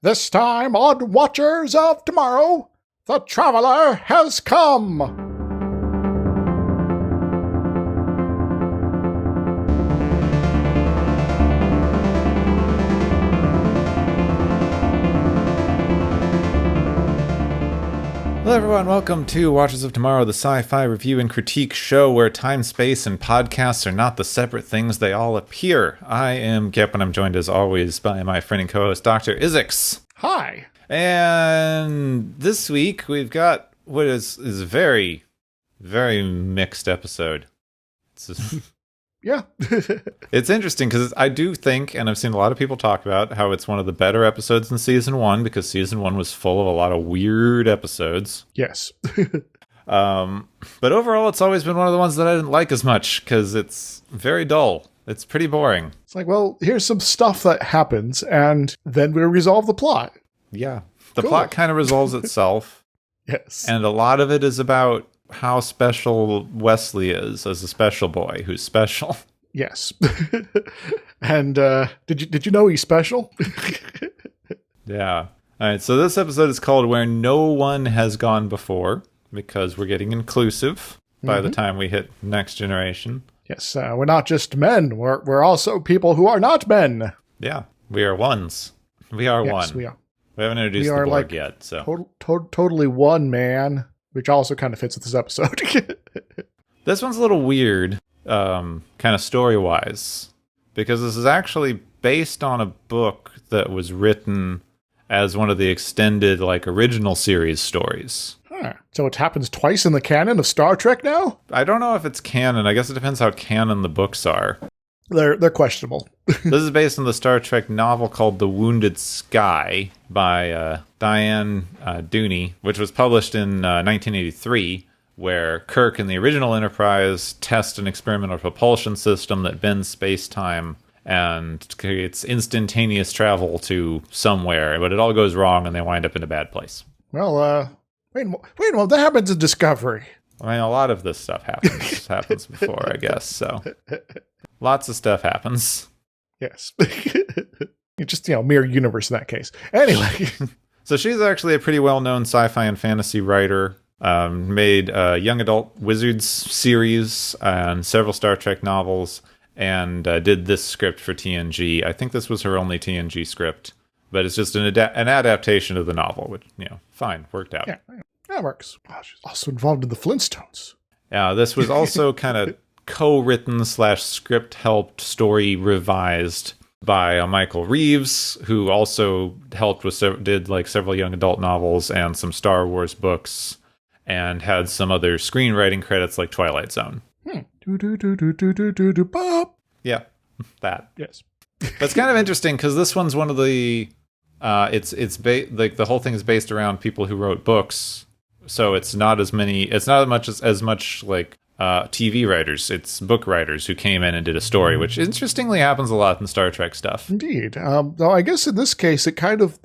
This time on Watchers of Tomorrow, the Traveler has come! Hello everyone, welcome to Watchers of Tomorrow, the sci-fi review and critique show where time, space, and podcasts are not the separate things they all appear. I am Kip, and I'm joined as always by my friend and co-host, Dr. Isix. Hi! And this week we've got what is a very, very mixed episode. Yeah. It's interesting because I do think, and I've seen a lot of people talk about how it's one of the better episodes in season one because season one was full of a lot of weird episodes. Yes. But overall, it's always been one of the ones that I didn't like as much because it's very dull. It's pretty boring. It's like, well, here's some stuff that happens, and then we resolve the plot. Yeah. The Cool. plot kind of resolves itself. Yes. And a lot of it is about how special Wesley is as a special boy who's special. Yes. And did you know he's special? Yeah. All right, so this episode is called Where No One Has Gone Before, because we're getting inclusive by the time we hit Next Generation. Yes, we're not just men. We're also people who are not men. Yeah, we are ones. We are Yes, one. we are. We haven't introduced We the are Borg like yet, so. Totally one man, which also kind of fits with this episode. This one's a little weird, kind of story-wise, because this is actually based on a book that was written as one of the extended, original series stories. Huh. So it happens twice in the canon of Star Trek now? I don't know if it's canon. I guess it depends how canon the books are. They're questionable. This is based on the Star Trek novel called The Wounded Sky by Diane Dooney, which was published in 1983, where Kirk and the original Enterprise test an experimental propulsion system that bends space-time and creates instantaneous travel to somewhere, but it all goes wrong and they wind up in a bad place. Well, wait a minute, that happens in Discovery. I mean, a lot of this stuff happens before, I guess, so. Lots of stuff happens. Yes. It's just, mirror universe in that case. Anyway. So she's actually a pretty well-known sci-fi and fantasy writer. Made a young adult wizards series and several Star Trek novels, and did this script for TNG. I think this was her only TNG script, but it's just an adaptation of the novel, which, fine, worked out. Yeah, that works. Oh, she's also involved in the Flintstones. Yeah, this was also kind of co-written / script helped story revised by Michael Reeves, who also helped with did several young adult novels and some Star Wars books, and had some other screenwriting credits like Twilight Zone. Bop. Yeah, that. Yes. But it's kind of interesting because this one's one of the the whole thing is based around people who wrote books, so it's not as much TV writers. It's book writers who came in and did a story, which interestingly happens a lot in Star Trek stuff. Indeed. Though I guess in this case, it kind of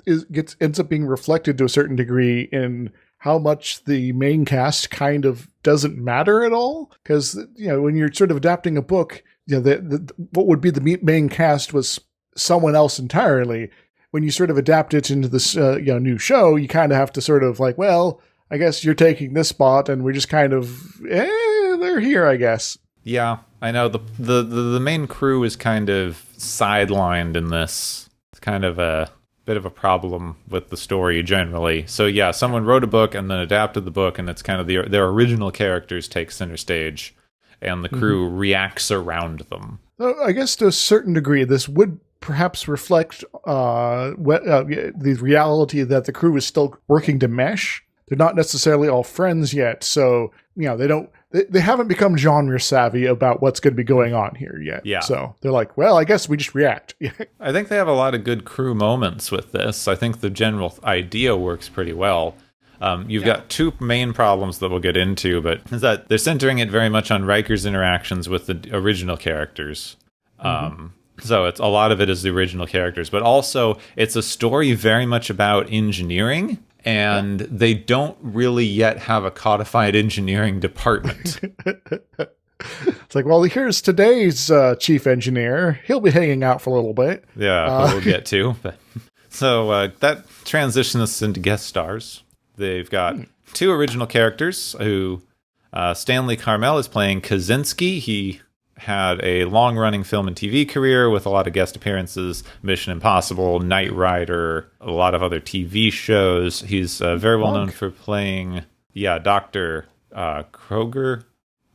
ends up being reflected to a certain degree in how much the main cast kind of doesn't matter at all. Because, when you're sort of adapting a book, what would be the main cast was someone else entirely. When you sort of adapt it into this new show, you kind of have to sort of well, I guess you're taking this spot, and we're just kind of, they're here, I guess. Yeah, I know. The main crew is kind of sidelined in this. It's kind of a bit of a problem with the story generally. So yeah, someone wrote a book and then adapted the book, and it's kind of their original characters take center stage, and the crew reacts around them. I guess to a certain degree, this would perhaps reflect the reality that the crew is still working to mesh. They're not necessarily all friends yet, so they haven't become genre savvy about what's going to be going on here yet. Yeah. So they're like, well, I guess we just react. I think they have a lot of good crew moments with this. I think the general idea works pretty well. You've got two main problems that we'll get into, but is that they're centering it very much on Riker's interactions with the original characters. So it's a lot of it is the original characters, but also it's a story very much about engineering. And they don't really yet have a codified engineering department. It's like, well, here's today's chief engineer. He'll be hanging out for a little bit. Yeah, we'll get to. But So that transitions us into guest stars. They've got two original characters who Stanley Carmel is playing Kaczynski. He had a long-running film and TV career with a lot of guest appearances, Mission Impossible, Knight Rider, a lot of other TV shows. He's very well known for playing, Dr. Kroger.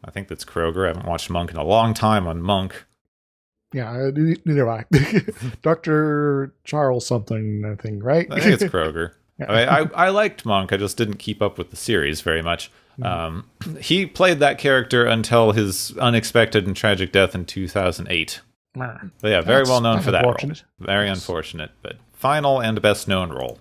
I think that's Kroger. I haven't watched Monk in a long time on Monk. Yeah, neither have I. Dr. Charles something, I think, right? I think it's Kroger. I liked Monk. I just didn't keep up with the series very much. He played that character until his unexpected and tragic death in 2008. But yeah, very well known for that role. Very unfortunate, but final and best known role.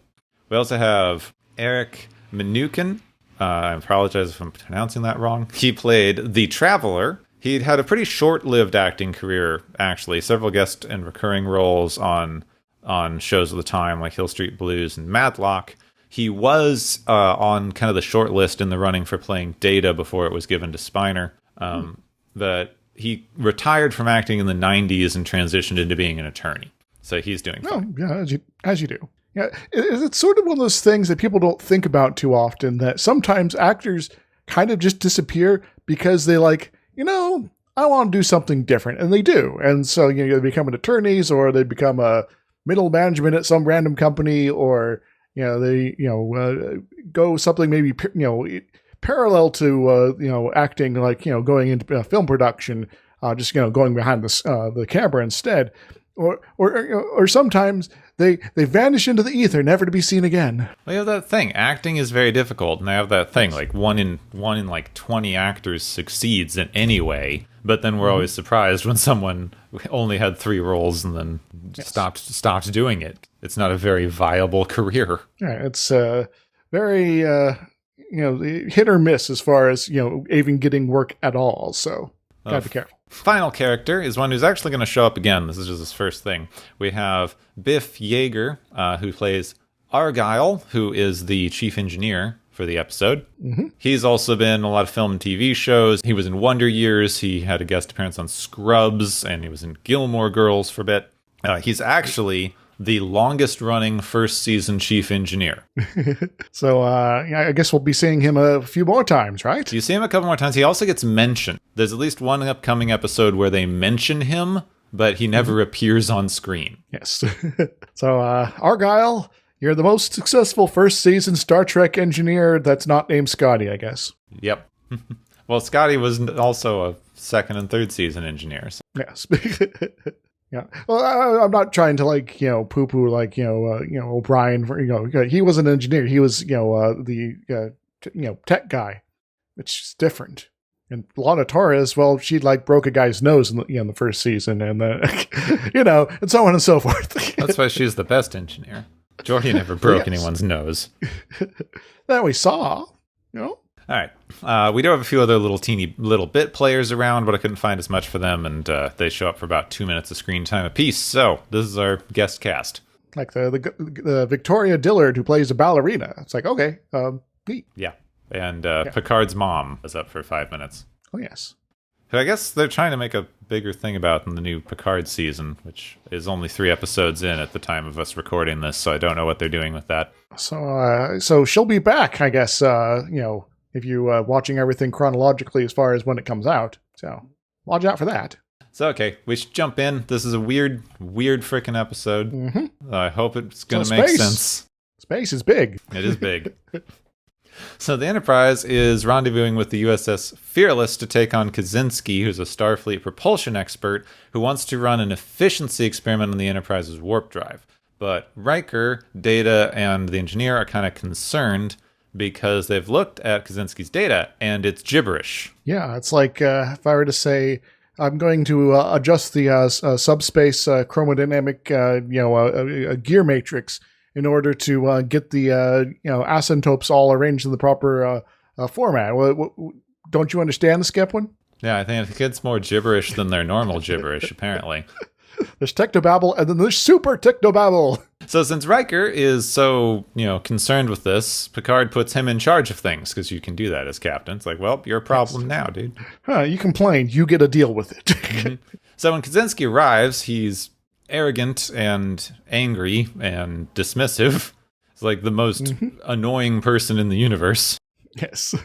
We also have Eric Mnuchin. I apologize if I'm pronouncing that wrong. He played the Traveler. He'd had a pretty short-lived acting career, actually. Several guest and recurring roles on shows of the time, like Hill Street Blues and Matlock. He was on kind of the short list in the running for playing Data before it was given to Spiner. But he retired from acting in the 90s and transitioned into being an attorney. So he's doing fine. Yeah, as you do. Yeah, it's sort of one of those things that people don't think about too often, that sometimes actors kind of just disappear because they I want to do something different, and they do. And so, they become attorneys, or they become a middle management at some random company, or they go something maybe parallel to acting, like going into film production, just going behind the camera instead, or sometimes they vanish into the ether, never to be seen again. Well, you have that thing. Acting is very difficult, and I have that thing. Like one in like 20 actors succeeds in any way, but then we're always surprised when someone only had 3 roles and then stopped doing it. It's not a very viable career. Yeah, it's very hit or miss as far as even getting work at all. So gotta be careful. Final character is one who's actually going to show up again. This is just his first thing. We have Biff Yeager, who plays Argyle, who is the chief engineer for the episode. He's also been in a lot of film and TV shows. He was in Wonder Years. He had a guest appearance on Scrubs, and he was in Gilmore Girls for a bit. He's actually the longest running first season chief engineer. So I guess we'll be seeing him a few more times, right? You see him a couple more times. He also gets mentioned. There's at least one upcoming episode where they mention him, but he never appears on screen. Yes. So Argyle, you're the most successful first season Star Trek engineer that's not named Scotty, I guess. Yep. Well, Scotty was also a second and third season engineer. So. Yes. Yeah. Well, I'm not trying to poo-poo O'Brien. He was an engineer. He was the tech guy, which is different. And Lana Torres, well, she broke a guy's nose in the first season, and and so on and so forth. That's why she's the best engineer. Geordi never broke anyone's nose. That we saw, All right. We do have a few other little bit players around, but I couldn't find as much for them, and they show up for about 2 minutes of screen time apiece. So this is our guest cast. Like the Victoria Dillard, who plays a ballerina. It's like, okay, neat. Yeah. And Picard's mom is up for 5 minutes. Oh, yes. Who I guess they're trying to make a bigger thing about in the new Picard season, which is only 3 episodes in at the time of us recording this, so I don't know what they're doing with that. So she'll be back, I guess, if you're watching everything chronologically as far as when it comes out. So watch out for that. So, okay, we should jump in. This is a weird freaking episode. I hope it's going to make sense. Space is big. It is big. So the Enterprise is rendezvousing with the USS Fearless to take on Kaczynski, who's a Starfleet propulsion expert who wants to run an efficiency experiment on the Enterprise's warp drive. But Riker, Data, and the engineer are kind of concerned because they've looked at Kaczynski's data, and it's gibberish. Yeah, it's like if I were to say, I'm going to adjust the subspace chromodynamic, gear matrix in order to get the asymptotes all arranged in the proper format. Don't you understand the Skepwin? Yeah, I think it's more gibberish than their normal gibberish, apparently. There's technobabble, and then there's super technobabble. So since Riker is so, concerned with this, Picard puts him in charge of things, because you can do that as captain. It's like, well, you're a problem now, dude. You complain, you get a deal with it. So when Kaczynski arrives, he's arrogant and angry and dismissive. It's like the most annoying person in the universe. Yes.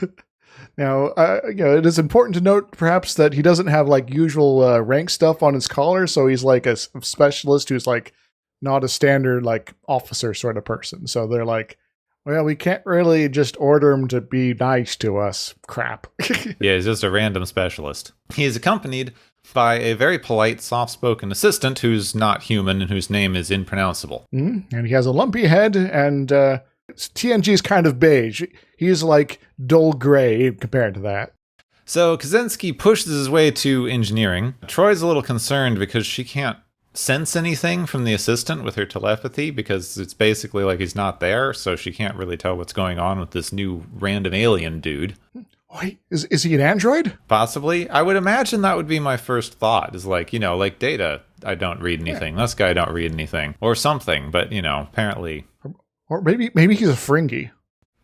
Now, it is important to note, perhaps, that he doesn't have like usual rank stuff on his collar, so he's like a specialist who's like not a standard like officer sort of person. So they're like, well, we can't really just order him to be nice to us. Crap. Yeah, he's just a random specialist. He is accompanied by a very polite, soft-spoken assistant who's not human and whose name is impronounceable. And he has a lumpy head, and TNG's kind of beige. He's like dull gray compared to that. So Kaczynski pushes his way to engineering. Troy's a little concerned because she can't sense anything from the assistant with her telepathy because it's basically like he's not there, so she can't really tell what's going on with this new random alien dude. Wait, is he an android? Possibly. I would imagine that would be my first thought, is like, like Data, I don't read anything. This guy, I don't read anything. Or something, but, apparently. Or maybe he's a Ferengi.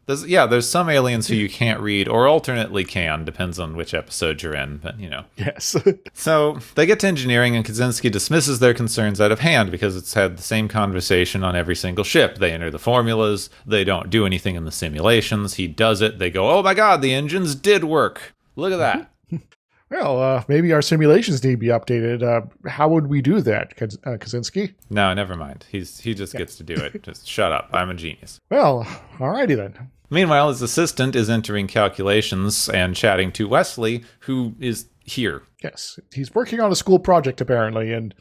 There's some aliens who you can't read, or alternately can, depends on which episode you're in, but Yes. So they get to engineering, and Kaczynski dismisses their concerns out of hand because it's had the same conversation on every single ship. They enter the formulas, they don't do anything in the simulations, he does it, they go, oh my god, the engines did work. Look at that. Well, maybe our simulations need to be updated. How would we do that, Kaczynski? No, never mind. He just gets to do it. Just shut up. I'm a genius. Well, alrighty then. Meanwhile, his assistant is entering calculations and chatting to Wesley, who is here. Yes, he's working on a school project, apparently, and,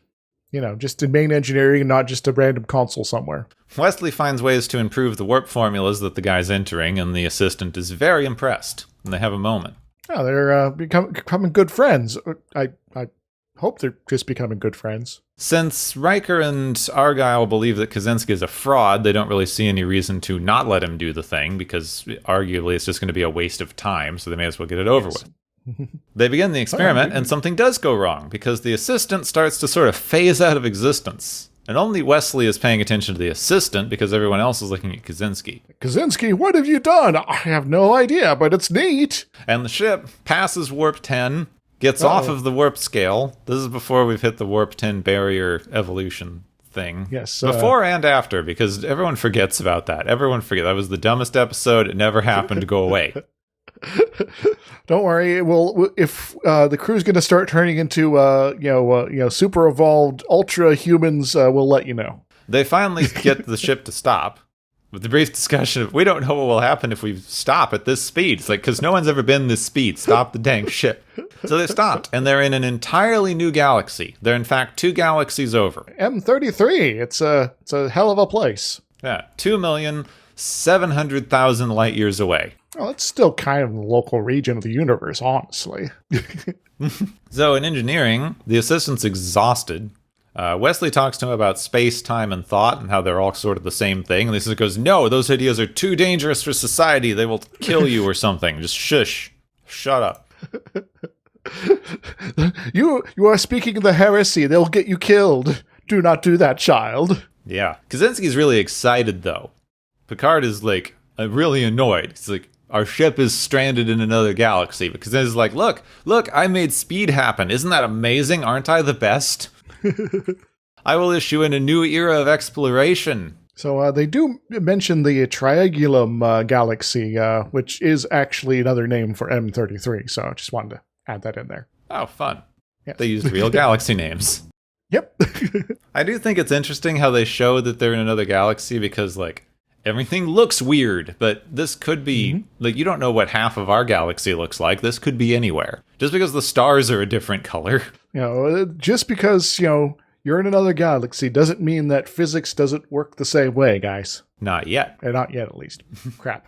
just in main engineering, not just a random console somewhere. Wesley finds ways to improve the warp formulas that the guy's entering, and the assistant is very impressed, and they have a moment. Oh, they're becoming good friends. I hope they're just becoming good friends. Since Riker and Argyle believe that Kaczynski is a fraud, they don't really see any reason to not let him do the thing, because arguably it's just going to be a waste of time, so they may as well get it over with. They begin the experiment, and something does go wrong, because the assistant starts to sort of phase out of existence. And only Wesley is paying attention to the assistant, because everyone else is looking at Kaczynski. Kaczynski, what have you done? I have no idea, but it's neat. And the ship passes warp 10, gets off of the warp scale. This is before we've hit the warp 10 barrier evolution thing. Yes. Before and after, because everyone forgets about that. Everyone forgets. That was the dumbest episode. It never happened to go away. Don't worry. Well, if the crew's going to start turning into, super evolved ultra humans, we'll let you know. They finally get the ship to stop. With the brief discussion of, we don't know what will happen if we stop at this speed. It's like, because no one's ever been this speed. Stop the dang ship. So they stopped, and they're in an entirely new galaxy. They're, in fact, 2 galaxies over. M33. It's a hell of a place. Yeah, 2,700,000 light years away. Well, it's still kind of the local region of the universe, honestly. So in engineering, the assistant's exhausted. Wesley talks to him about space, time, and thought, and how they're all sort of the same thing. And the assistant goes, no, those ideas are too dangerous for society. They will kill you or something. Just shush. Shut up. You are speaking the heresy. They'll get you killed. Do not do that, child. Yeah. Kaczynski's really excited, though. Picard is, like, really annoyed. He's like, our ship is stranded in another galaxy. Because then he's like, look, I made speed happen. Isn't that amazing? Aren't I the best? I will issue in a new era of exploration. So they do mention the Triangulum galaxy, which is actually another name for M33. So I just wanted to add that in there. Oh, fun. Yes. They used real galaxy names. Yep. I do think it's interesting how they show that they're in another galaxy because, like, everything looks weird, but this could be, like, you don't know what half of our galaxy looks like. This could be anywhere. Just because the stars are a different color. Just because, you're in another galaxy doesn't mean that physics doesn't work the same way, guys. Not yet. Not yet, at least. Crap.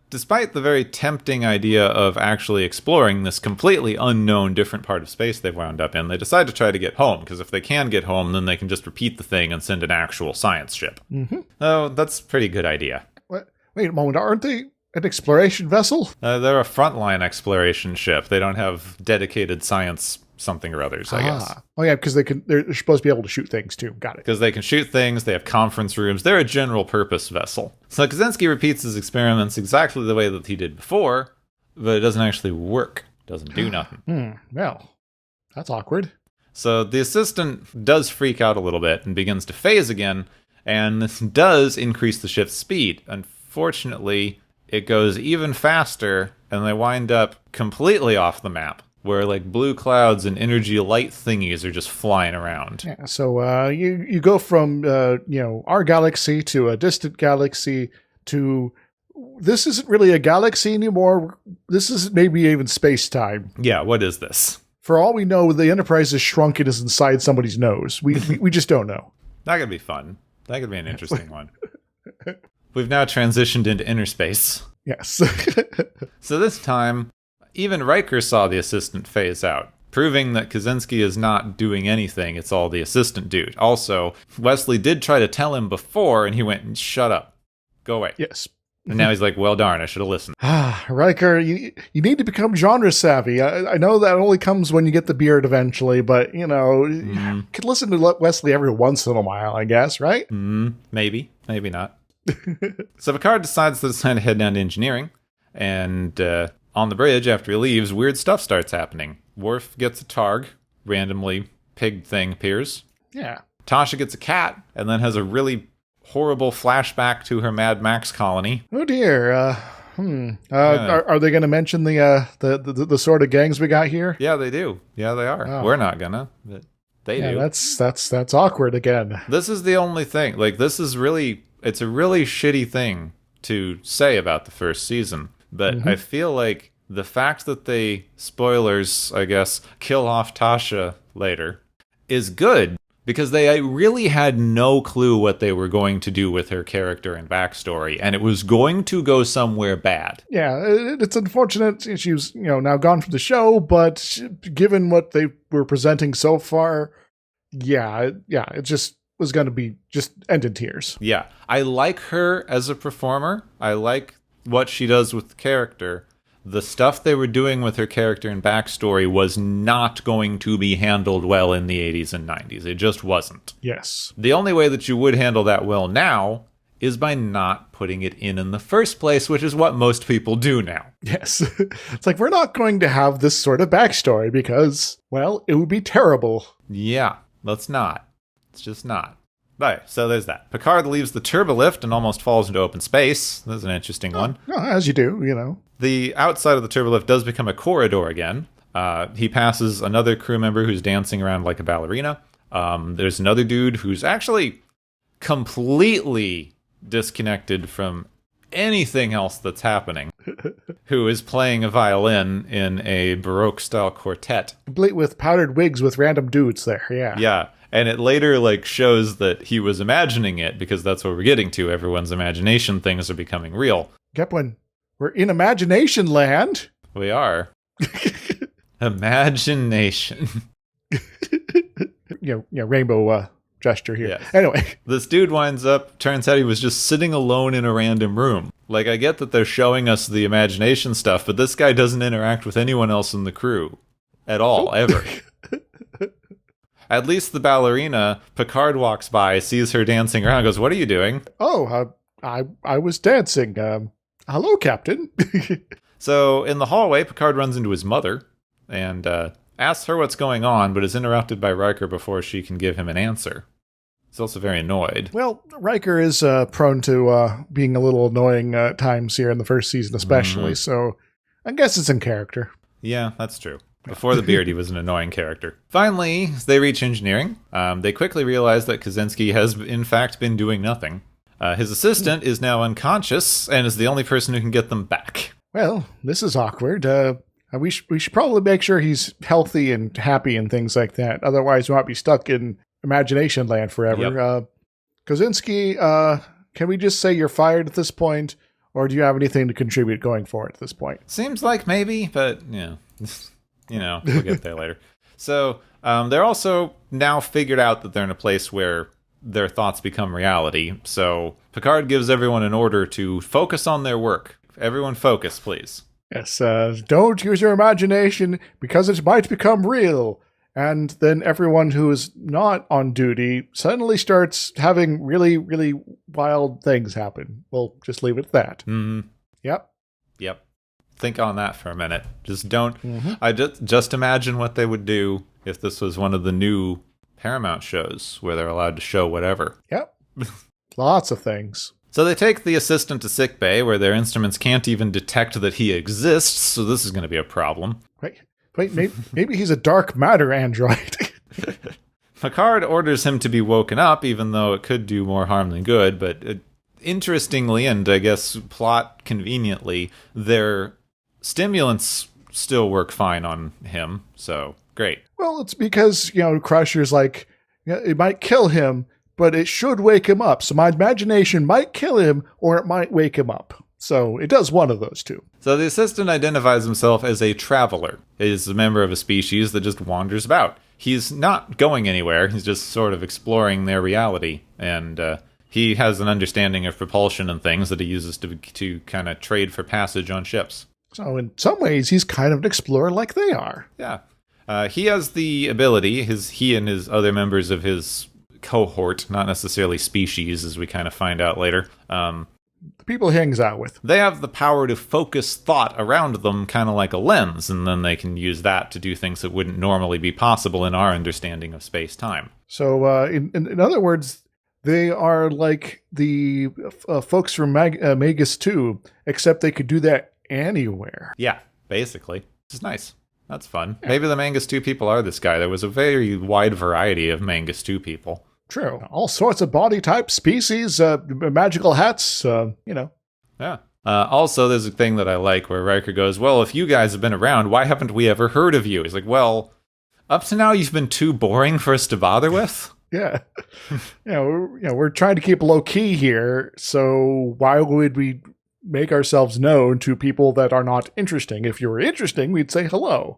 Despite the very tempting idea of actually exploring this completely unknown different part of space they've wound up in, they decide to try to get home, because if they can get home, then they can just repeat the thing and send an actual science ship. Oh, that's a pretty good idea. Wait a moment, aren't they an exploration vessel? They're a frontline exploration ship. They don't have dedicated science something or others, I guess. Oh yeah, because they're supposed to be able to shoot things too. Got it. Because they can shoot things, they have conference rooms. They're a general purpose vessel. So Kaczynski repeats his experiments exactly the way that he did before, but it doesn't actually work. Doesn't do nothing. Well, that's awkward. So the assistant does freak out a little bit and begins to phase again, and this does increase the ship's speed. Unfortunately, it goes even faster, and they wind up completely off the map, where like blue clouds and energy light thingies are just flying around. Yeah, so you go from our galaxy to a distant galaxy to this isn't really a galaxy anymore. This is maybe even space-time. Yeah, what is this? For all we know, the Enterprise is shrunk and is inside somebody's nose. We just don't know. That could be fun. That could be an interesting one. We've now transitioned into inner space. Yes. So this time, even Riker saw the assistant phase out, proving that Kaczynski is not doing anything. It's all the assistant dude. Also, Wesley did try to tell him before, and he went, shut up. Go away. Yes. And now he's like, well, darn, I should have listened. Riker, you need to become genre savvy. I know that only comes when you get the beard eventually, but, you could listen to Wesley every once in a while, I guess, right? Maybe. Maybe not. So Picard decides to head down to engineering, and on the bridge, after he leaves, weird stuff starts happening. Worf gets a targ, randomly pig thing appears. Yeah. Tasha gets a cat, and then has a really horrible flashback to her Mad Max colony. Oh dear. Are they going to mention the sort of gangs we got here? Yeah, they do. Yeah, they are. Oh. We're not gonna, but they do. That's awkward again. This is the only thing. Like, it's a really shitty thing to say about the first season. But I feel like the fact that they, spoilers, I guess, kill off Tasha later is good. Because they really had no clue what they were going to do with her character and backstory, and it was going to go somewhere bad. Yeah, it's unfortunate she's now gone from the show, but given what they were presenting so far, it just was going to be just end in tears. Yeah, I like her as a performer. I like what she does with the character. The stuff they were doing with her character and backstory was not going to be handled well in the 80s and 90s. It just wasn't. Yes. The only way that you would handle that well now is by not putting it in the first place, which is what most people do now. Yes. It's like, we're not going to have this sort of backstory because, well, it would be terrible. Yeah, let's not. It's just not. Right, so there's that. Picard leaves the turbolift and almost falls into open space. That's an interesting one. As you do, The outside of the turbolift does become a corridor again. He passes another crew member who's dancing around like a ballerina. There's another dude who's actually completely disconnected from anything else that's happening, who is playing a violin in a Baroque-style quartet. Complete with powdered wigs with random dudes there, yeah. Yeah. And it later shows that he was imagining it, because that's what we're getting to. Everyone's imagination things are becoming real. Gepwin, we're in imagination land. We are. Imagination. Rainbow gesture here. Yes. Anyway. This dude turns out he was just sitting alone in a random room. Like, I get that they're showing us the imagination stuff, but this guy doesn't interact with anyone else in the crew. At all, ever. At least the ballerina, Picard walks by, sees her dancing around, goes, "What are you doing?" "Oh, I was dancing. Hello, Captain." So in the hallway, Picard runs into his mother and asks her what's going on, but is interrupted by Riker before she can give him an answer. He's also very annoyed. Well, Riker is prone to being a little annoying at times here in the first season especially, so I guess it's in character. Yeah, that's true. Before the beard, he was an annoying character. Finally, they reach engineering. They quickly realize that Kaczynski has, in fact, been doing nothing. His assistant is now unconscious and is the only person who can get them back. Well, this is awkward. We should probably make sure he's healthy and happy and things like that. Otherwise, we might be stuck in imagination land forever. Yep. Kaczynski, can we just say you're fired at this point? Or do you have anything to contribute going forward at this point? Seems like maybe, but, we'll get there later. So they're also now figured out that they're in a place where their thoughts become reality. So Picard gives everyone an order to focus on their work. Everyone focus, please. Yes, don't use your imagination because it might become real. And then everyone who is not on duty suddenly starts having really, really wild things happen. We'll just leave it at that. Mm-hmm. Yep. Think on that for a minute. Just don't. I just imagine what they would do if this was one of the new Paramount shows where they're allowed to show whatever. Yep. Lots of things. So they take the assistant to sickbay, where their instruments can't even detect that he exists, so this is going to be a problem. Wait, maybe he's a dark matter android. Picard orders him to be woken up, even though it could do more harm than good, but interestingly, and I guess plot conveniently, their stimulants still work fine on him, so great. Well, it's because, Crusher's like, it might kill him, but it should wake him up. So my imagination might kill him, or it might wake him up. So it does one of those two. So the assistant identifies himself as a traveler. He's a member of a species that just wanders about. He's not going anywhere. He's just sort of exploring their reality. And he has an understanding of propulsion and things that he uses to kind of trade for passage on ships. So in some ways, he's kind of an explorer like they are. Yeah. He has the ability, he and his other members of his cohort, not necessarily species, as we kind of find out later, the people he hangs out with. They have the power to focus thought around them, kind of like a lens, and then they can use that to do things that wouldn't normally be possible in our understanding of space-time. So, in other words, they are like the folks from Magus 2, except they could do that anywhere. Yeah, basically. Which is nice. That's fun. Yeah. Maybe the Mangus 2 people are this guy. There was a very wide variety of Mangus 2 people. True. All sorts of body types, species, magical hats, Yeah. Also, there's a thing that I like where Riker goes, well, if you guys have been around, why haven't we ever heard of you? He's like, well, up to now you've been too boring for us to bother with. Yeah. We're trying to keep low key here, so why would we make ourselves known to people that are not interesting? If you were interesting, we'd say hello.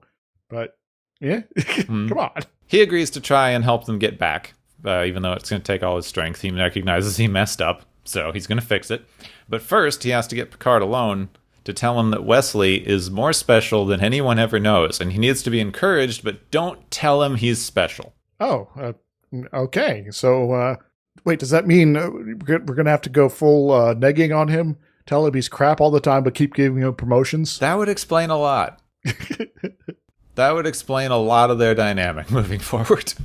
But, yeah, come on. He agrees to try and help them get back. Even though it's going to take all his strength, he recognizes he messed up, so he's going to fix it. But first, he has to get Picard alone to tell him that Wesley is more special than anyone ever knows, and he needs to be encouraged, but don't tell him he's special. Oh, okay. So, wait, does that mean we're going to have to go full negging on him? Tell him he's crap all the time, but keep giving him promotions? That would explain a lot. That would explain a lot of their dynamic moving forward.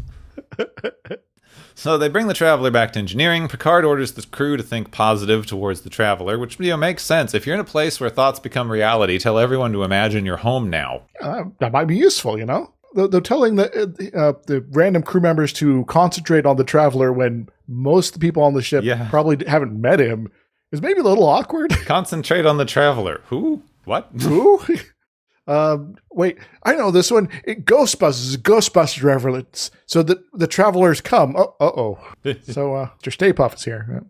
So they bring the Traveler back to engineering. Picard orders the crew to think positive towards the Traveler, which makes sense. If you're in a place where thoughts become reality, tell everyone to imagine you're home now. That might be useful, They're telling the random crew members to concentrate on the Traveler when most of the people on the ship probably haven't met him is maybe a little awkward. Concentrate on the Traveler. Who? What? Who? Wait, I know this one. Ghostbusters reference. So the Travelers come. So, Mr. Stay Puft is here.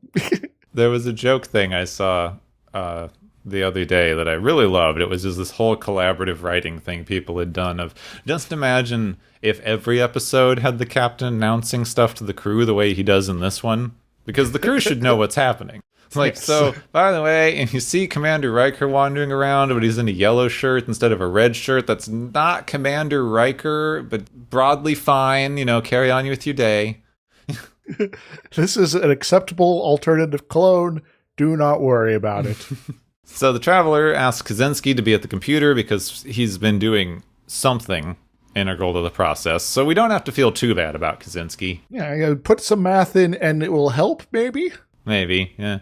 There was a joke thing I saw the other day that I really loved. It was just this whole collaborative writing thing people had done of just imagine if every episode had the captain announcing stuff to the crew the way he does in this one, because the crew should know what's happening. It's like, yes. So, by the way, if you see Commander Riker wandering around, but he's in a yellow shirt instead of a red shirt, that's not Commander Riker, but broadly fine, carry on with your day. This is an acceptable alternative clone. Do not worry about it. So the Traveler asks Kaczynski to be at the computer because he's been doing something integral to the process, so we don't have to feel too bad about Kaczynski. Yeah, put some math in and it will help, maybe? Maybe, yeah.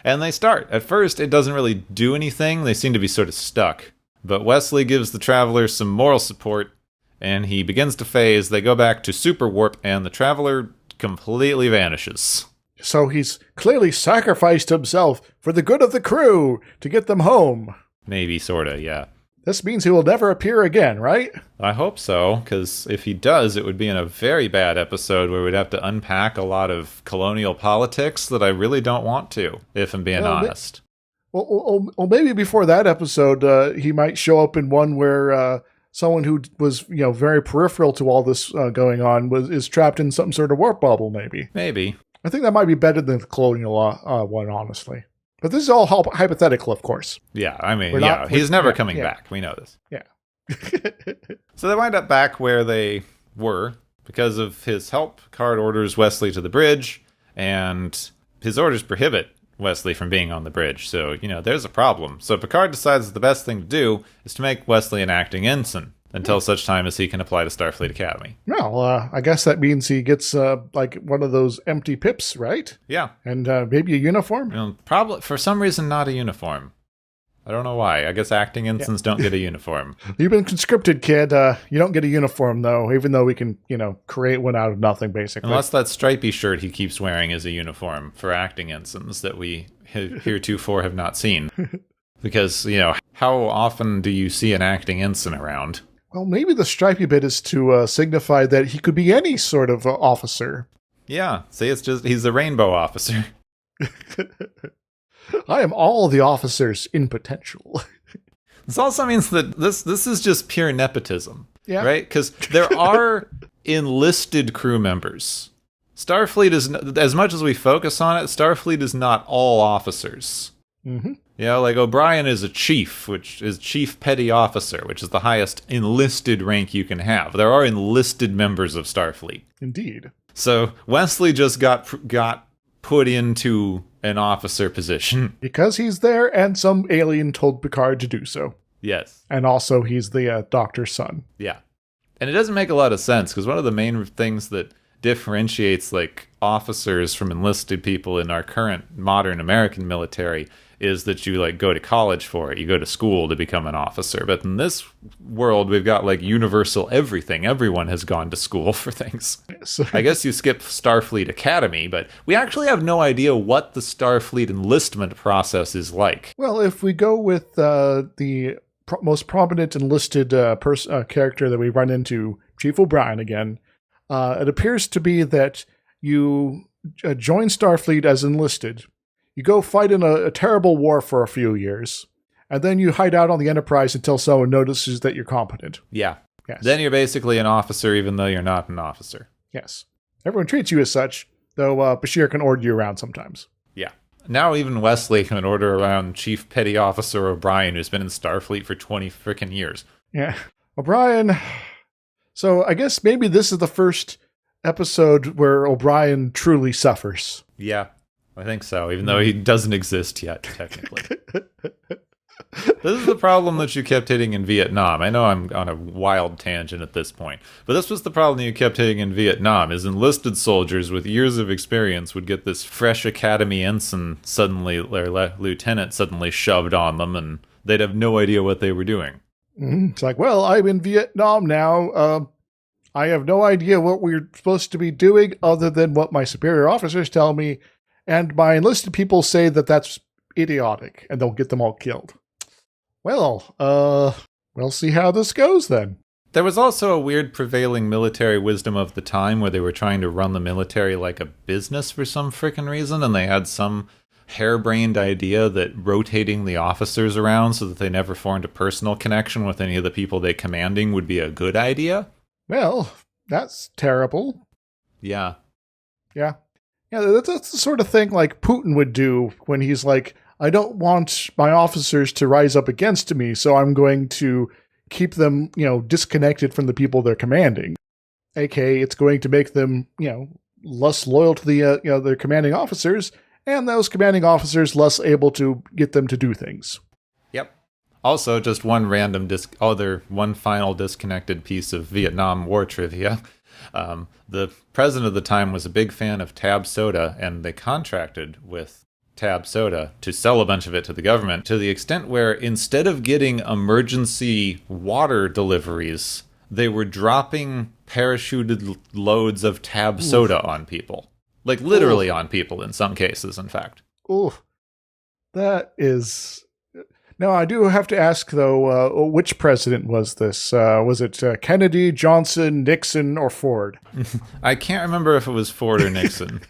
And they start. At first, it doesn't really do anything. They seem to be sort of stuck. But Wesley gives the Traveler some moral support, and he begins to phase. They go back to super warp, and the Traveler completely vanishes. So he's clearly sacrificed himself for the good of the crew to get them home. Maybe, sorta, yeah. This means he will never appear again, right? I hope so, because if he does, it would be in a very bad episode where we'd have to unpack a lot of colonial politics that I really don't want to, if I'm being honest. Well, maybe before that episode, he might show up in one where someone who was, very peripheral to all this going on is trapped in some sort of warp bubble, maybe. Maybe. I think that might be better than the colonial one, honestly. But this is all hypothetical, of course. Yeah, I mean, he's never coming back. We know this. Yeah. So they wind up back where they were. Because of his help, Picard orders Wesley to the bridge, and his orders prohibit Wesley from being on the bridge. So, there's a problem. So Picard decides the best thing to do is to make Wesley an acting ensign. until such time as he can apply to Starfleet Academy. Well, I guess that means he gets like one of those empty pips, right? Yeah. And maybe a uniform? Probably, for some reason, not a uniform. I don't know why. I guess acting ensigns don't get a uniform. You've been conscripted, kid. You don't get a uniform, though, even though we can, create one out of nothing, basically. Unless that stripy shirt he keeps wearing is a uniform for acting ensigns that we heretofore have not seen. Because, how often do you see an acting ensign around? Well, maybe the stripy bit is to signify that he could be any sort of officer. Yeah, see, he's a rainbow officer. I am all the officers in potential. This also means that this is just pure nepotism, right? Because there are enlisted crew members. Starfleet is, as much as we focus on it, Starfleet is not all officers. Mm-hmm. Like O'Brien is a chief, which is chief petty officer, which is the highest enlisted rank you can have. There are enlisted members of Starfleet. Indeed. So Wesley just got put into an officer position. Because he's there and some alien told Picard to do so. Yes. And also he's the doctor's son. Yeah. And it doesn't make a lot of sense, because one of the main things that differentiates like officers from enlisted people in our current modern American military is that you like go to college for it. You go to school to become an officer. But in this world, we've got like universal everything. Everyone has gone to school for things. So, I guess you skip Starfleet Academy, but we actually have no idea what the Starfleet enlistment process is like. Well, if we go with the most prominent enlisted character that we run into, Chief O'Brien again, it appears to be that you join Starfleet as enlisted. You go fight in a terrible war for a few years, and then you hide out on the Enterprise until someone notices that you're competent. Yeah. Yes. Then you're basically an officer, even though you're not an officer. Yes. Everyone treats you as such, though Bashir can order you around sometimes. Yeah. Now even Wesley can order around Chief Petty Officer O'Brien, who's been in Starfleet for 20 frickin' years. Yeah. O'Brien. So I guess maybe this is the first episode where O'Brien truly suffers. Yeah. I think so, even though he doesn't exist yet, technically. This is the problem that you kept hitting in Vietnam. I know I'm on a wild tangent at this point, but this was the problem you kept hitting in Vietnam, is enlisted soldiers with years of experience would get this fresh academy ensign suddenly, or lieutenant suddenly shoved on them, and they'd have no idea what they were doing. Mm-hmm. It's like, well, I'm in Vietnam now. I have no idea what we're supposed to be doing other than what my superior officers tell me. And my enlisted people say that that's idiotic, and they'll get them all killed. Well, we'll see how this goes then. There was also a weird prevailing military wisdom of the time where they were trying to run the military like a business for some frickin' reason, and they had some harebrained idea that rotating the officers around so that they never formed a personal connection with any of the people they commanding would be a good idea. Well, that's terrible. Yeah. Yeah. Yeah, that's the sort of thing like Putin would do when he's like, I don't want my officers to rise up against me, so I'm going to keep them, disconnected from the people they're commanding. AKA, it's going to make them, less loyal to the, their commanding officers, and those commanding officers less able to get them to do things. Yep. Also, just one random one final disconnected piece of Vietnam War trivia. The president of the time was a big fan of Tab soda, and they contracted with Tab soda to sell a bunch of it to the government, to the extent where instead of getting emergency water deliveries, they were dropping parachuted loads of Tab soda on people. Like literally on people in some cases, in fact. Ooh, that is... Now, I do have to ask, though, which president was this? Was it Kennedy, Johnson, Nixon, or Ford? I can't remember if it was Ford or Nixon.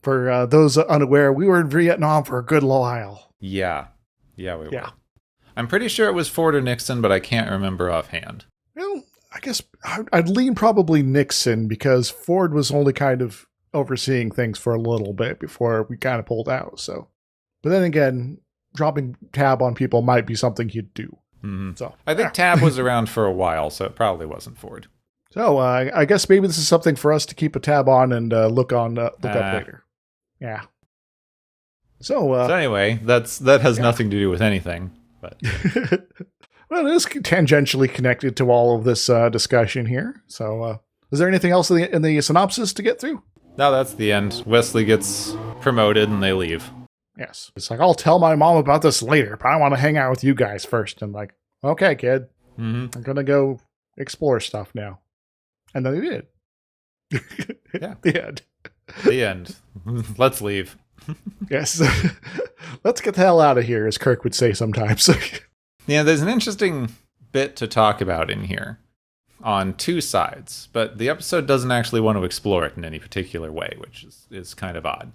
For those unaware, we were in Vietnam for a good while. Yeah. Yeah, we were. I'm pretty sure it was Ford or Nixon, but I can't remember offhand. Well, I guess I'd lean probably Nixon, because Ford was only kind of overseeing things for a little bit before we kind of pulled out. So, but then again, dropping Tab on people might be something he'd do. Mm-hmm. So I think Tab was around for a while, so it probably wasn't Ford. So I guess maybe this is something for us to keep a tab on and look up later. Yeah. So anyway, that has nothing to do with anything. But Well, it is tangentially connected to all of this discussion here. So, is there anything else in the synopsis to get through? No, that's the end. Wesley gets promoted and they leave. Yes. It's like, I'll tell my mom about this later, but I want to hang out with you guys first. And like, okay, kid, I'm going to go explore stuff now. And then they did. Yeah. The end. The end. Let's leave. Yes. Let's get the hell out of here, as Kirk would say sometimes. Yeah, there's an interesting bit to talk about in here on two sides, but the episode doesn't actually want to explore it in any particular way, which is kind of odd.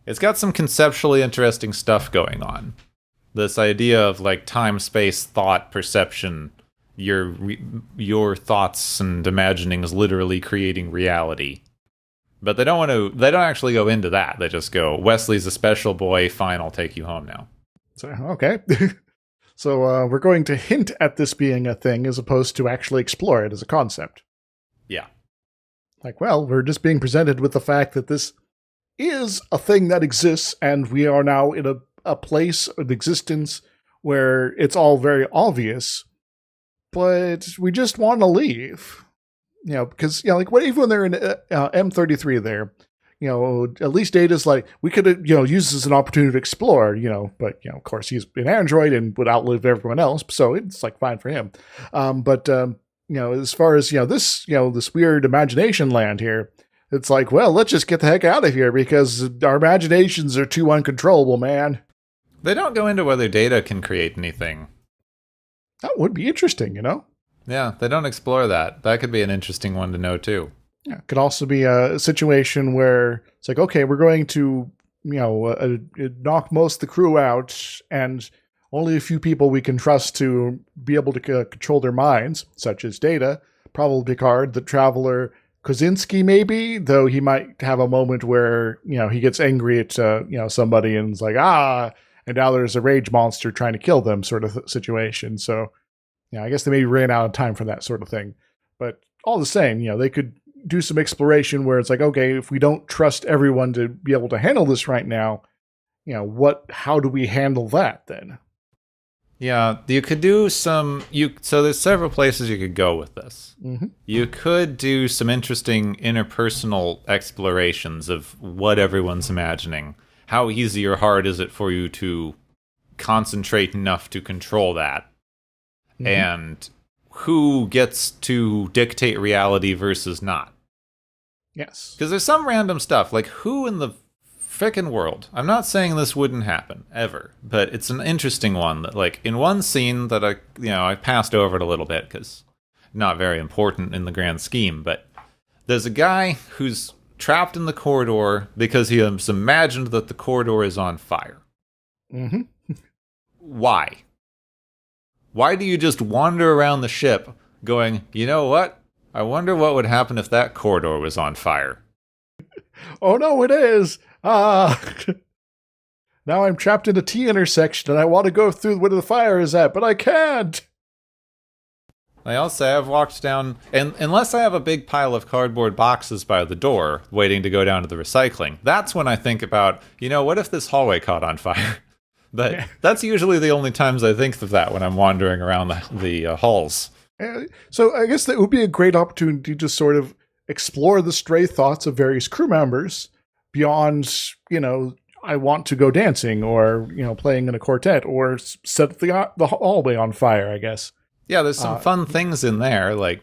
It's got some conceptually interesting stuff going on. This idea of like time, space, thought, perception, your thoughts and imaginings literally creating reality. But they don't actually go into that. They just go, Wesley's a special boy, fine, I'll take you home now. So, okay. So we're going to hint at this being a thing as opposed to actually explore it as a concept. Yeah. Like, well, we're just being presented with the fact that this is a thing that exists, and we are now in a place of existence where it's all very obvious, but we just want to leave. You know, because, you know, like, even when they're in M33 there, you know, at least Data's like, we could, you know, use this as an opportunity to explore, you know, but, you know, of course, he's an android and would outlive everyone else, so it's, like, fine for him. But you know, as far as, you know, this weird imagination land here, it's like, well, let's just get the heck out of here because our imaginations are too uncontrollable, man. They don't go into whether Data can create anything. That would be interesting, you know? Yeah, they don't explore that. That could be an interesting one to know, too. Yeah, it could also be a situation where it's like, okay, we're going to, you know, knock most of the crew out, and only a few people we can trust to be able to control their minds, such as Data, probably Picard, the Traveler, Kozinski maybe, though he might have a moment where, you know, he gets angry at, you know, somebody and is like, and now there's a rage monster trying to kill them sort of situation. So, yeah, I guess they maybe ran out of time for that sort of thing. But all the same, you know, they could do some exploration where it's like, okay, if we don't trust everyone to be able to handle this right now, you know, how do we handle that then? Yeah, you could do so there's several places you could go with this. Mm-hmm. You could do some interesting interpersonal explorations of what everyone's imagining. How easy or hard is it for you to concentrate enough to control that? Mm-hmm. And who gets to dictate reality versus not? Yes. Because there's some random stuff, like who in the frickin' world? I'm not saying this wouldn't happen, ever, but it's an interesting one that, like, in one scene that I passed over it a little bit, because not very important in the grand scheme, but there's a guy who's trapped in the corridor because he has imagined that the corridor is on fire. Mm-hmm. Why? Why do you just wander around the ship going, you know what? I wonder what would happen if that corridor was on fire. Oh no, it is! Now I'm trapped in a T intersection and I want to go through where the fire is at, but I can't! I'll say I've walked down, and unless I have a big pile of cardboard boxes by the door waiting to go down to the recycling, that's when I think about, you know, what if this hallway caught on fire? But that's usually the only times I think of that when I'm wandering around the halls. So I guess that would be a great opportunity to sort of explore the stray thoughts of various crew members beyond, you know, I want to go dancing or, you know, playing in a quartet or set the hallway on fire, I guess. Yeah, there's some fun things in there. Like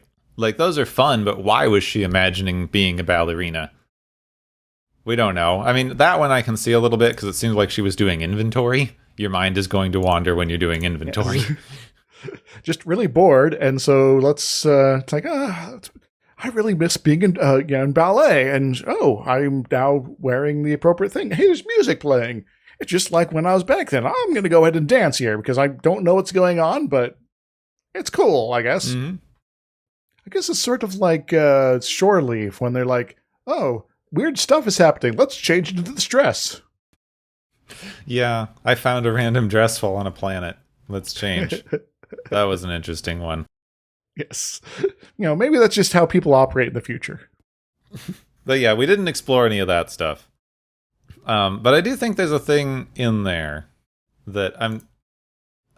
those are fun, but why was she imagining being a ballerina? We don't know. I mean, that one I can see a little bit because it seems like she was doing inventory. Your mind is going to wander when you're doing inventory. Yes. Just really bored, and so it's like, I really miss being in ballet, and I'm now wearing the appropriate thing. Hey, there's music playing. It's just like when I was back then. I'm going to go ahead and dance here because I don't know what's going on, but it's cool, I guess. Mm-hmm. I guess it's sort of like Shore Leave when they're like, oh, weird stuff is happening. Let's change into this dress. Yeah, I found a random dress fall on a planet. Let's change. That was an interesting one. Yes. You know, maybe that's just how people operate in the future. But yeah, we didn't explore any of that stuff. But I do think there's a thing in there that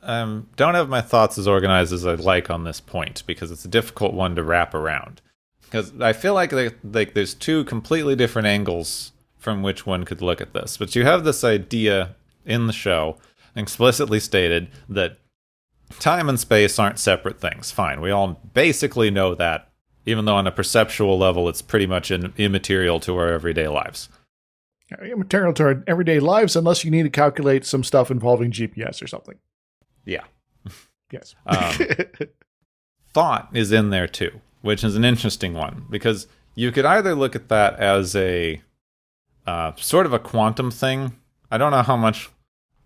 don't have my thoughts as organized as I'd like on this point, because it's a difficult one to wrap around. Because I feel like there's two completely different angles from which one could look at this. But you have this idea in the show, explicitly stated, that time and space aren't separate things. Fine, we all basically know that, even though on a perceptual level it's pretty much immaterial to our everyday lives. Immaterial to our everyday lives, unless you need to calculate some stuff involving GPS or something. Yeah. Yes. Thought is in there too, which is an interesting one, because you could either look at that as a sort of a quantum thing. I don't know how much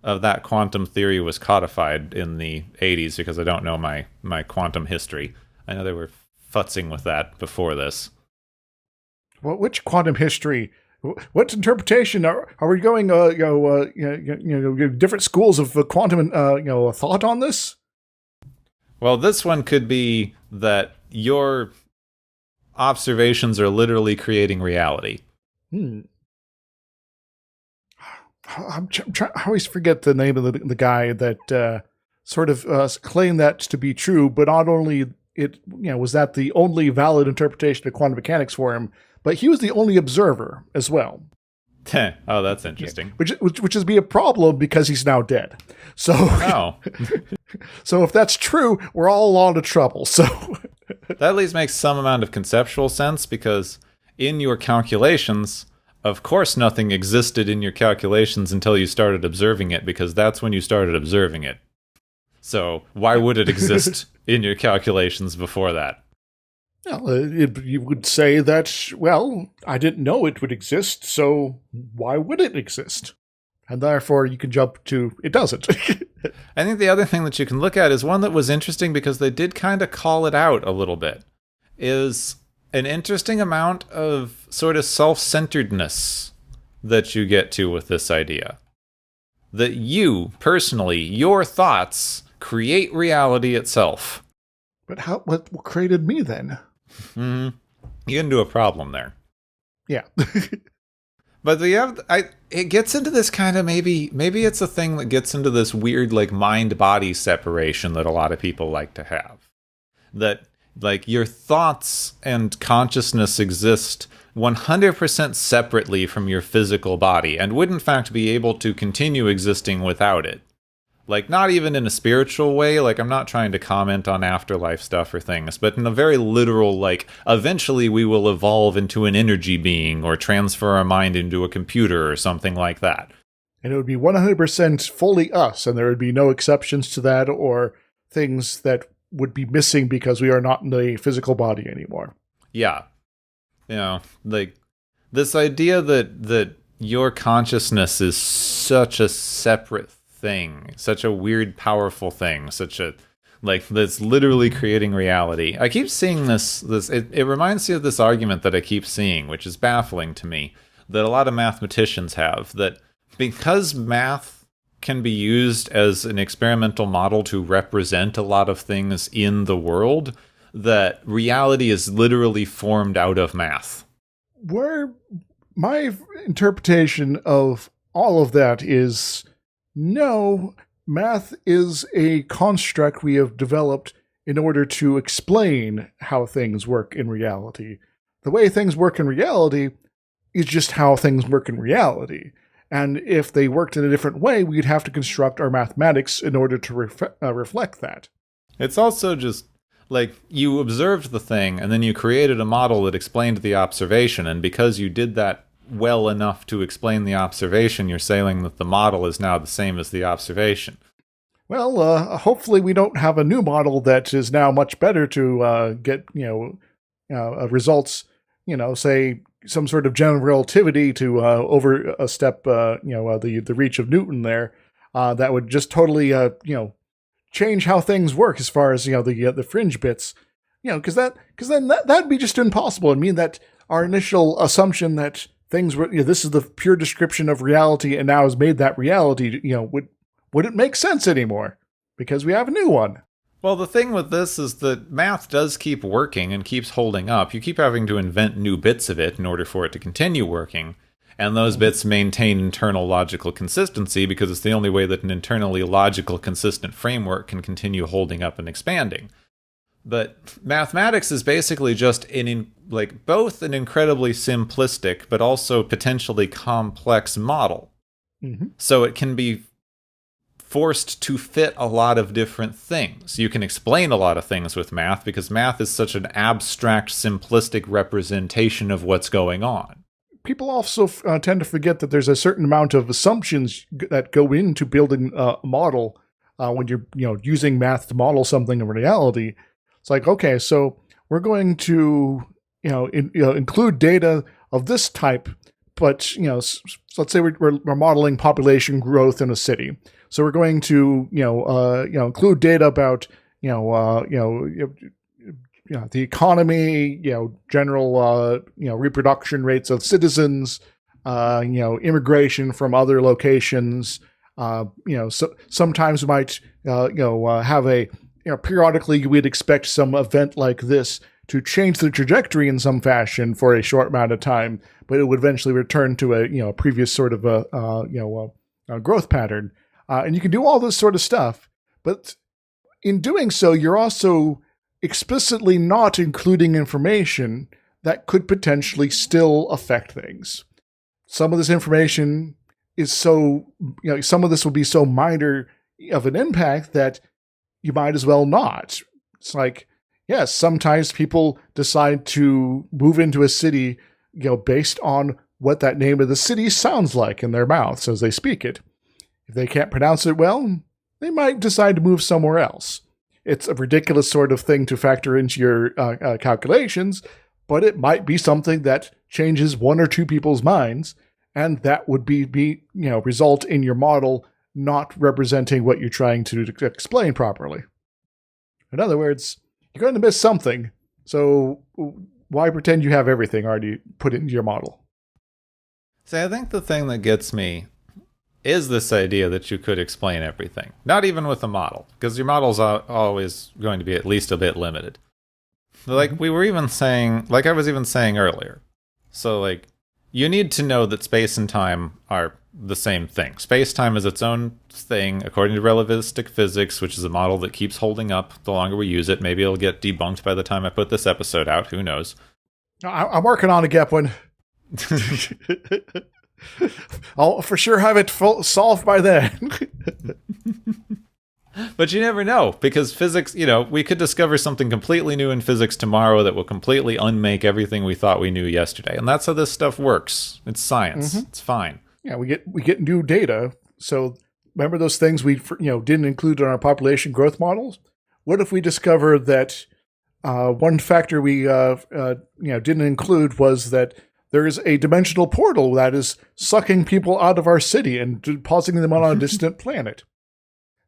of that quantum theory was codified in the 80s, because I don't know my quantum history. I know they were futzing with that before this. Well, which quantum history? What interpretation are we going? Different schools of quantum, thought on this. Well, this one could be that your observations are literally creating reality. I always forget the name of the guy that sort of claimed that to be true, but not only was that the only valid interpretation of quantum mechanics for him, but he was the only observer as well. Oh, that's interesting. Yeah. Which is be a problem because he's now dead. So, so if that's true, we're all a lot of trouble. So that at least makes some amount of conceptual sense, because in your calculations, of course, nothing existed in your calculations until you started observing it, because that's when you started observing it. So why would it exist in your calculations before that? Well, you would say that, well, I didn't know it would exist, so why would it exist? And therefore, you can jump to, it doesn't. I think the other thing that you can look at is one that was interesting, because they did kind of call it out a little bit, is an interesting amount of sort of self-centeredness that you get to with this idea. That you, personally, your thoughts create reality itself. But what created me then? Mm-hmm. You get into a problem there. Yeah. But it gets into this kind of, maybe it's a thing that gets into this weird like mind-body separation that a lot of people like to have. That like your thoughts and consciousness exist 100% separately from your physical body, and would in fact be able to continue existing without it. Like, not even in a spiritual way, like, I'm not trying to comment on afterlife stuff or things, but in a very literal, like, eventually we will evolve into an energy being, or transfer our mind into a computer, or something like that. And it would be 100% fully us, and there would be no exceptions to that, or things that would be missing because we are not in the physical body anymore. Yeah. You know, like, this idea that your consciousness is such a separate thing, such a weird, powerful thing, such a, like, that's literally creating reality. I keep seeing this it reminds me of this argument that I keep seeing, which is baffling to me, that a lot of mathematicians have, that because math can be used as an experimental model to represent a lot of things in the world, that reality is literally formed out of math. Where my interpretation of all of that is, no, math is a construct we have developed in order to explain how things work in reality. The way things work in reality is just how things work in reality. And if they worked in a different way, we'd have to construct our mathematics in order to reflect that. It's also just, like, you observed the thing, and then you created a model that explained the observation, and because you did that well enough to explain the observation, you're saying that the model is now the same as the observation. Well, hopefully we don't have a new model that is now much better to get, results, say some sort of general relativity to overstep, the reach of Newton there. That would just totally, change how things work as far as, the fringe bits, because then that'd be just impossible. I mean, that our initial assumption that things were, this is the pure description of reality and now has made that reality, wouldn't make sense anymore because we have a new one. Well, the thing with this is that math does keep working and keeps holding up. You keep having to invent new bits of it in order for it to continue working. And those bits maintain internal logical consistency because it's the only way that an internally logical, consistent framework can continue holding up and expanding. But mathematics is basically just both an incredibly simplistic but also potentially complex model. Mm-hmm. So it can be forced to fit a lot of different things. You can explain a lot of things with math because math is such an abstract, simplistic representation of what's going on. People also tend to forget that there's a certain amount of assumptions that go into building a model when you're using math to model something in reality. It's like, okay, so we're going to include data of this type, but so let's say we're modeling population growth in a city. So we're going to include data about the economy, general reproduction rates of citizens, immigration from other locations. So sometimes we might have a periodically we'd expect some event like this to change the trajectory in some fashion for a short amount of time, but it would eventually return to a previous sort of a growth pattern. And you can do all this sort of stuff, but in doing so, you're also explicitly not including information that could potentially still affect things. Some of this information is some of this will be so minor of an impact that you might as well not. It's like, yes, sometimes people decide to move into a city, based on what that name of the city sounds like in their mouths as they speak it. If they can't pronounce it well, they might decide to move somewhere else. It's a ridiculous sort of thing to factor into your calculations, but it might be something that changes one or two people's minds, and that would result in your model not representing what you're trying to explain properly. In other words, you're going to miss something, so why pretend you have everything already put into your model? See, I think the thing that gets me is this idea that you could explain everything. Not even with a model, because your model's always going to be at least a bit limited. Like we were even saying, like I was even saying earlier. So like, you need to know that space and time are the same thing. Space-time is its own thing, according to relativistic physics, which is a model that keeps holding up the longer we use it. Maybe it'll get debunked by the time I put this episode out. Who knows? I'm working on a get one. I'll for sure have it solved by then. But you never know, because physics, we could discover something completely new in physics tomorrow that will completely unmake everything we thought we knew yesterday. And that's how this stuff works. It's science. Mm-hmm. It's fine. Yeah, we get new data. So remember those things we didn't include in our population growth models? What if we discover that one factor we didn't include was that there is a dimensional portal that is sucking people out of our city and depositing them on a distant planet?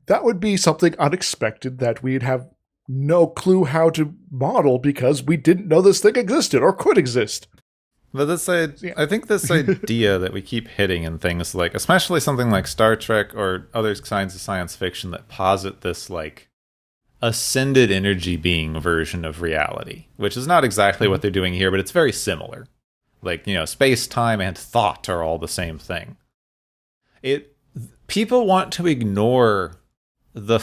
That would be something unexpected that we'd have no clue how to model because we didn't know this thing existed or could exist. But I think this idea that we keep hitting in things like, especially something like Star Trek or other kinds of science fiction that posit this like ascended energy being version of reality, which is not exactly what they're doing here, but it's very similar. Like, space, time, and thought are all the same thing. People want to ignore the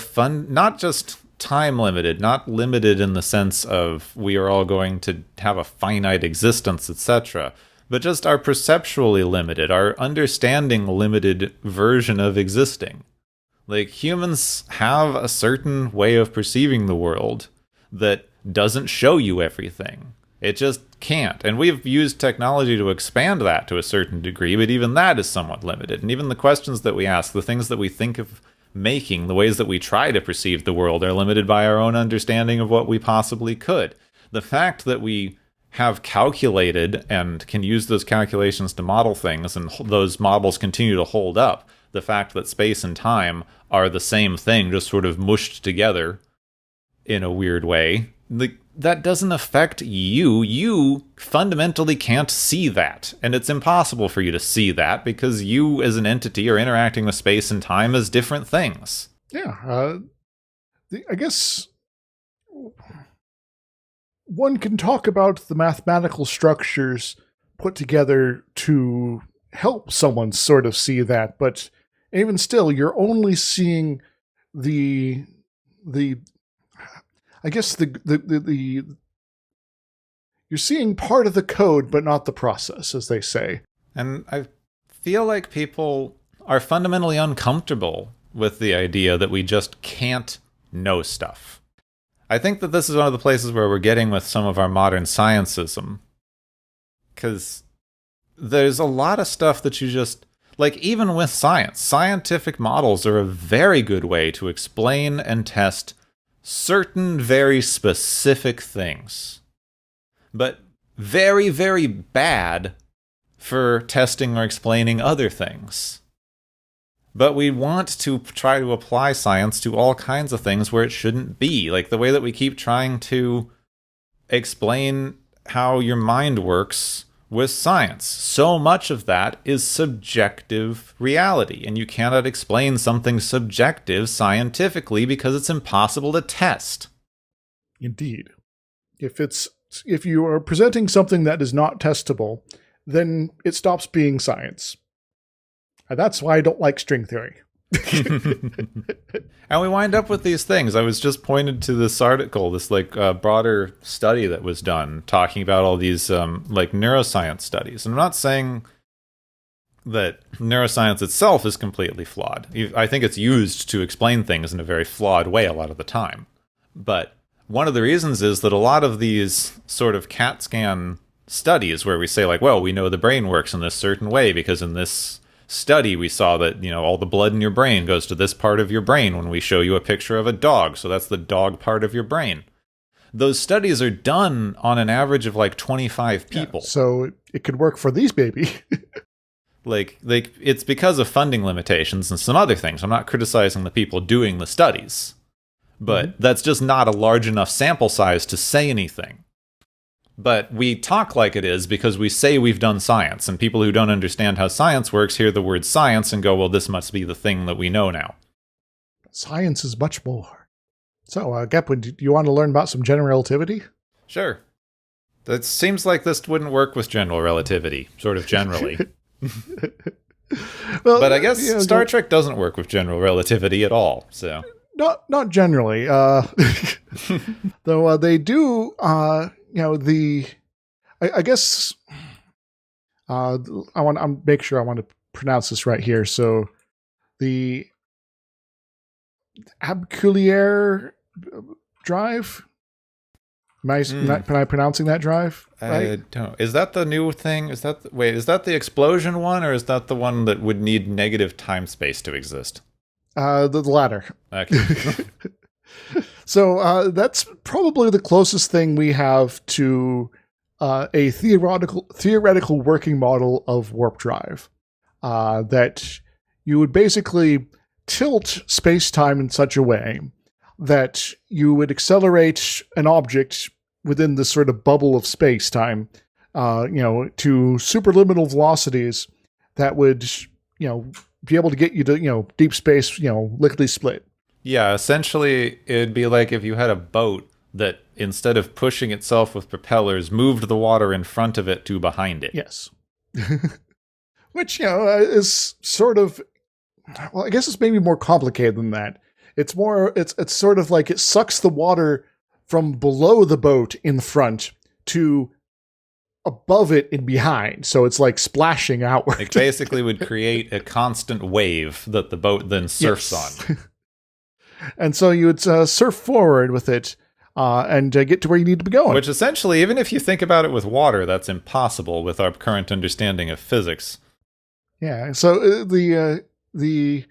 not just time limited, not limited in the sense of we are all going to have a finite existence, etc., but just our perceptually limited, our understanding limited version of existing. Like, humans have a certain way of perceiving the world that doesn't show you everything. It just can't. And we've used technology to expand that to a certain degree, but even that is somewhat limited. And even the questions that we ask, the things that we think of making, the ways that we try to perceive the world are limited by our own understanding of what we possibly could. The fact that we have calculated and can use those calculations to model things, and those models continue to hold up, the fact that space and time are the same thing, just sort of mushed together in a weird way, that doesn't affect you. You fundamentally can't see that. And it's impossible for you to see that because you as an entity are interacting with space and time as different things. Yeah. I guess one can talk about the mathematical structures put together to help someone sort of see that, but even still, you're only seeing the I guess you're seeing part of the code, but not the process, as they say. And I feel like people are fundamentally uncomfortable with the idea that we just can't know stuff. I think that this is one of the places where we're getting with some of our modern sciencism. Because there's a lot of stuff that you just... Like, even with science, scientific models are a very good way to explain and test certain very specific things. But very, very bad for testing or explaining other things. But we want to try to apply science to all kinds of things where it shouldn't be. Like the way that we keep trying to explain how your mind works with science. So much of that is subjective reality, and you cannot explain something subjective scientifically because it's impossible to test. Indeed. If you are presenting something that is not testable, then it stops being science. And that's why I don't like string theory. And we wind up with these things. I was just pointed to this article, this broader study that was done talking about all these neuroscience studies. And I'm not saying that neuroscience itself is completely flawed. I think it's used to explain things in a very flawed way a lot of the time. But one of the reasons is that a lot of these sort of CAT scan studies where we say like, well, we know the brain works in this certain way because in this study we saw that, all the blood in your brain goes to this part of your brain when we show you a picture of a dog, so that's the dog part of your brain. Those studies are done on an average of like 25 people. Yeah, so it could work for these baby. like it's because of funding limitations and some other things. I'm not criticizing the people doing the studies, but that's just not a large enough sample size to say anything. But we talk like it is because we say we've done science, and people who don't understand how science works hear the word science and go, well, this must be the thing that we know now. Science is much more. So, Gepwin, do you want to learn about some general relativity? Sure. It seems like this wouldn't work with general relativity, sort of generally. Well, but I guess Star Trek doesn't work with general relativity at all, so... Not generally. Though they do... I guess I want to make sure I want to pronounce this right here. So the Abculier drive. Am I pronouncing that drive right? I don't. Is that the new thing? Is that the explosion one, or is that the one that would need negative time space to exist? The latter. Okay. So that's probably the closest thing we have to a theoretical working model of warp drive. That you would basically tilt space-time in such a way that you would accelerate an object within this sort of bubble of space-time, to superliminal velocities that would, be able to get you to, deep space, lickety split. Yeah, essentially, it'd be like if you had a boat that, instead of pushing itself with propellers, moved the water in front of it to behind it. Yes. Which, is sort of... Well, I guess it's maybe more complicated than that. It's sort of like it sucks the water from below the boat in front to above it and behind. So it's like splashing outward. It basically would create a constant wave that the boat then surfs on. And so you would surf forward with it and get to where you need to be going. Which essentially, even if you think about it with water, that's impossible with our current understanding of physics. Yeah, so the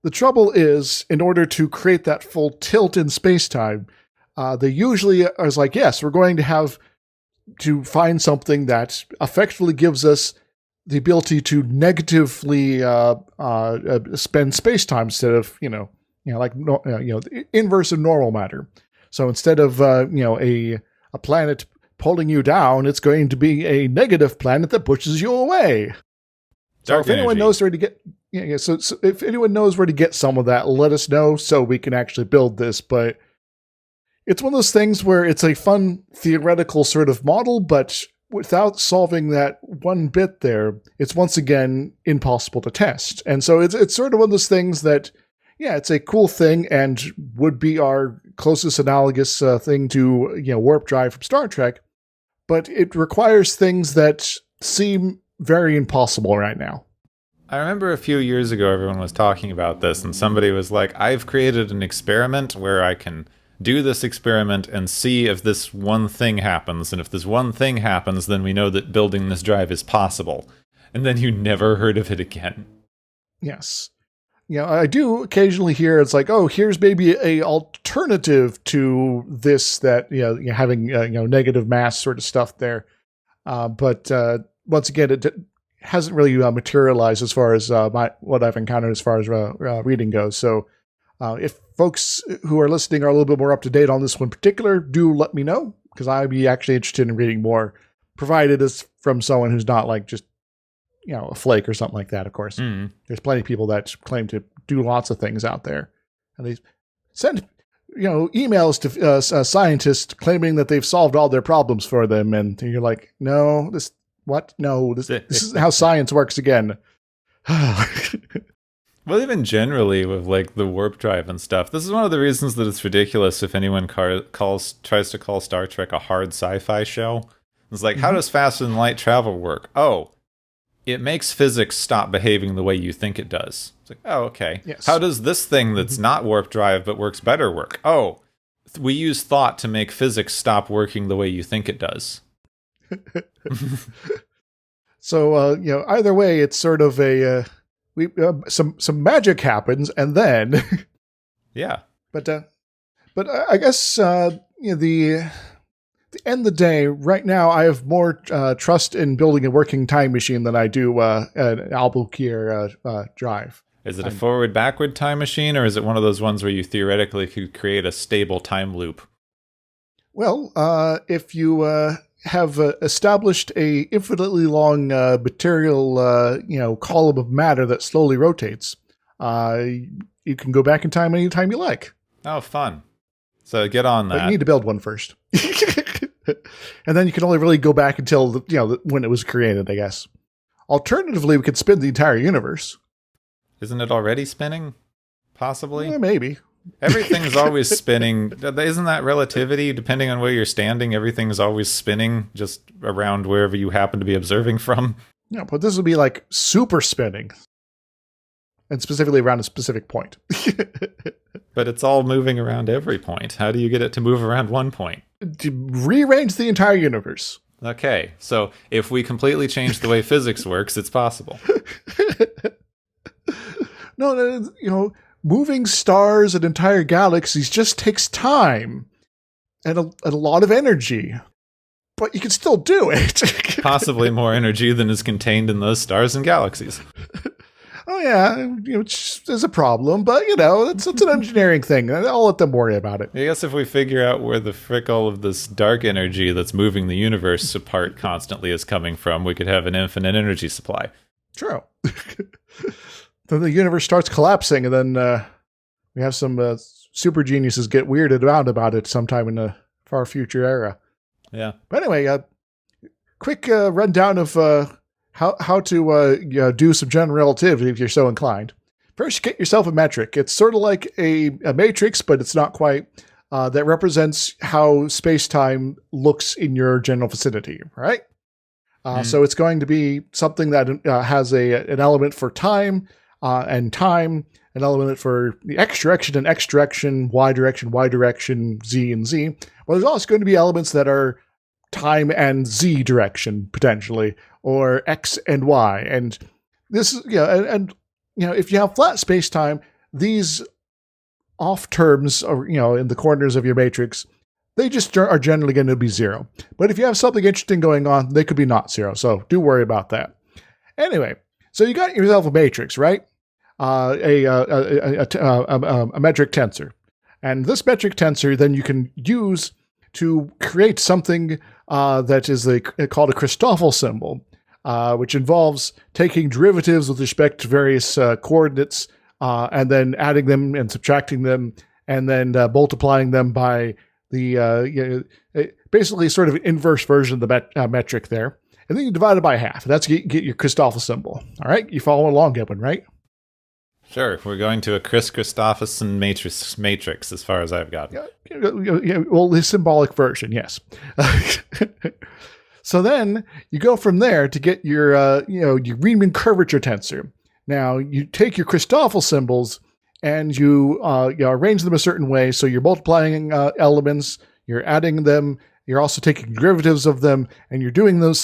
trouble is, in order to create that full tilt in space-time, they usually are like, yes, we're going to have to find something that effectively gives us the ability to negatively spend space-time instead of, the inverse of normal matter. So instead of, a planet pulling you down, it's going to be a negative planet that pushes you away. So if anyone knows where to get, so if anyone knows where to get some of that, let us know so we can actually build this. But it's one of those things where it's a fun theoretical sort of model, but without solving that one bit there, it's once again impossible to test. And so it's sort of one of those things that, yeah, it's a cool thing and would be our closest analogous thing to, warp drive from Star Trek, but it requires things that seem very impossible right now. I remember a few years ago everyone was talking about this, and somebody was like, I've created an experiment where I can do this experiment and see if this one thing happens, and if this one thing happens, then we know that building this drive is possible. And then you never heard of it again. Yes. I do occasionally hear it's like, oh, here's maybe a alternative to this that, having, negative mass sort of stuff there. But once again, it hasn't really materialized as far as what I've encountered as far as reading goes. So if folks who are listening are a little bit more up to date on this one in particular, do let me know, because I'd be actually interested in reading more, provided it's from someone who's not like just, a flake or something like that, of course. There's plenty of people that claim to do lots of things out there. And they send, emails to scientists claiming that they've solved all their problems for them. And you're like, no, this is how science works again. Well, even generally with like the warp drive and stuff, this is one of the reasons that it's ridiculous if anyone tries to call Star Trek a hard sci-fi show. It's like, how does faster than light travel work? Oh, it makes physics stop behaving the way you think it does. It's like, oh, okay. Yes. How does this thing that's not warp drive but works better work? Oh, we use thought to make physics stop working the way you think it does. So, either way, it's sort of a some magic happens, and then yeah. But I guess the end of the day, right now, I have more trust in building a working time machine than I do an Albuquerque drive. Is it a forward-backward time machine, or is it one of those ones where you theoretically could create a stable time loop? Well, if you have established a infinitely long material, column of matter that slowly rotates, you can go back in time anytime you like. Oh, fun. So get on that. But you need to build one first. And then you can only really go back until, when it was created, I guess. Alternatively, we could spin the entire universe. Isn't it already spinning? Possibly? Maybe. Everything's always spinning. Isn't that relativity? Depending on where you're standing, everything's always spinning just around wherever you happen to be observing from. Yeah, but this would be like super spinning. And specifically around a specific point. But it's all moving around every point. How do you get it to move around one point? To rearrange the entire universe. Okay, so if we completely change the way physics works, it's possible. No, moving stars and entire galaxies just takes time and a lot of energy. But you can still do it. Possibly more energy than is contained in those stars and galaxies. Oh, yeah, there's a problem, but, it's an engineering thing. I'll let them worry about it. I guess if we figure out where the frick all of this dark energy that's moving the universe apart constantly is coming from, we could have an infinite energy supply. True. Then the universe starts collapsing, and then we have some super geniuses get weirded out about it sometime in the far future era. Yeah. But anyway, quick rundown of how to do some general relativity if you're so inclined. First, get yourself a metric. It's sort of like a matrix, but it's not quite. That represents how space-time looks in your general vicinity, right? So it's going to be something that has an element for time, and time, an element for the x direction and x direction, y direction, z and z. Well, there's also going to be elements that are time and z direction, potentially, or x and y. And this is, if you have flat space-time, these off terms, in the corners of your matrix, they just are generally going to be zero. But if you have something interesting going on, they could be not zero. So do worry about that. Anyway, so you got yourself a matrix, right? A metric tensor. And this metric tensor, then you can use to create something that is called a Christoffel symbol, which involves taking derivatives with respect to various coordinates and then adding them and subtracting them and then multiplying them by the basically sort of an inverse version of the metric there. And then you divide it by half. That's get your Christoffel symbol. All right? You follow along, Edwin, right? Sure. We're going to a Christoffel matrix as far as I've got. Yeah, well, the symbolic version, yes. So then you go from there to get your Riemann curvature tensor. Now, you take your Christoffel symbols and you arrange them a certain way. So you're multiplying elements, you're adding them, you're also taking derivatives of them, and you're doing those,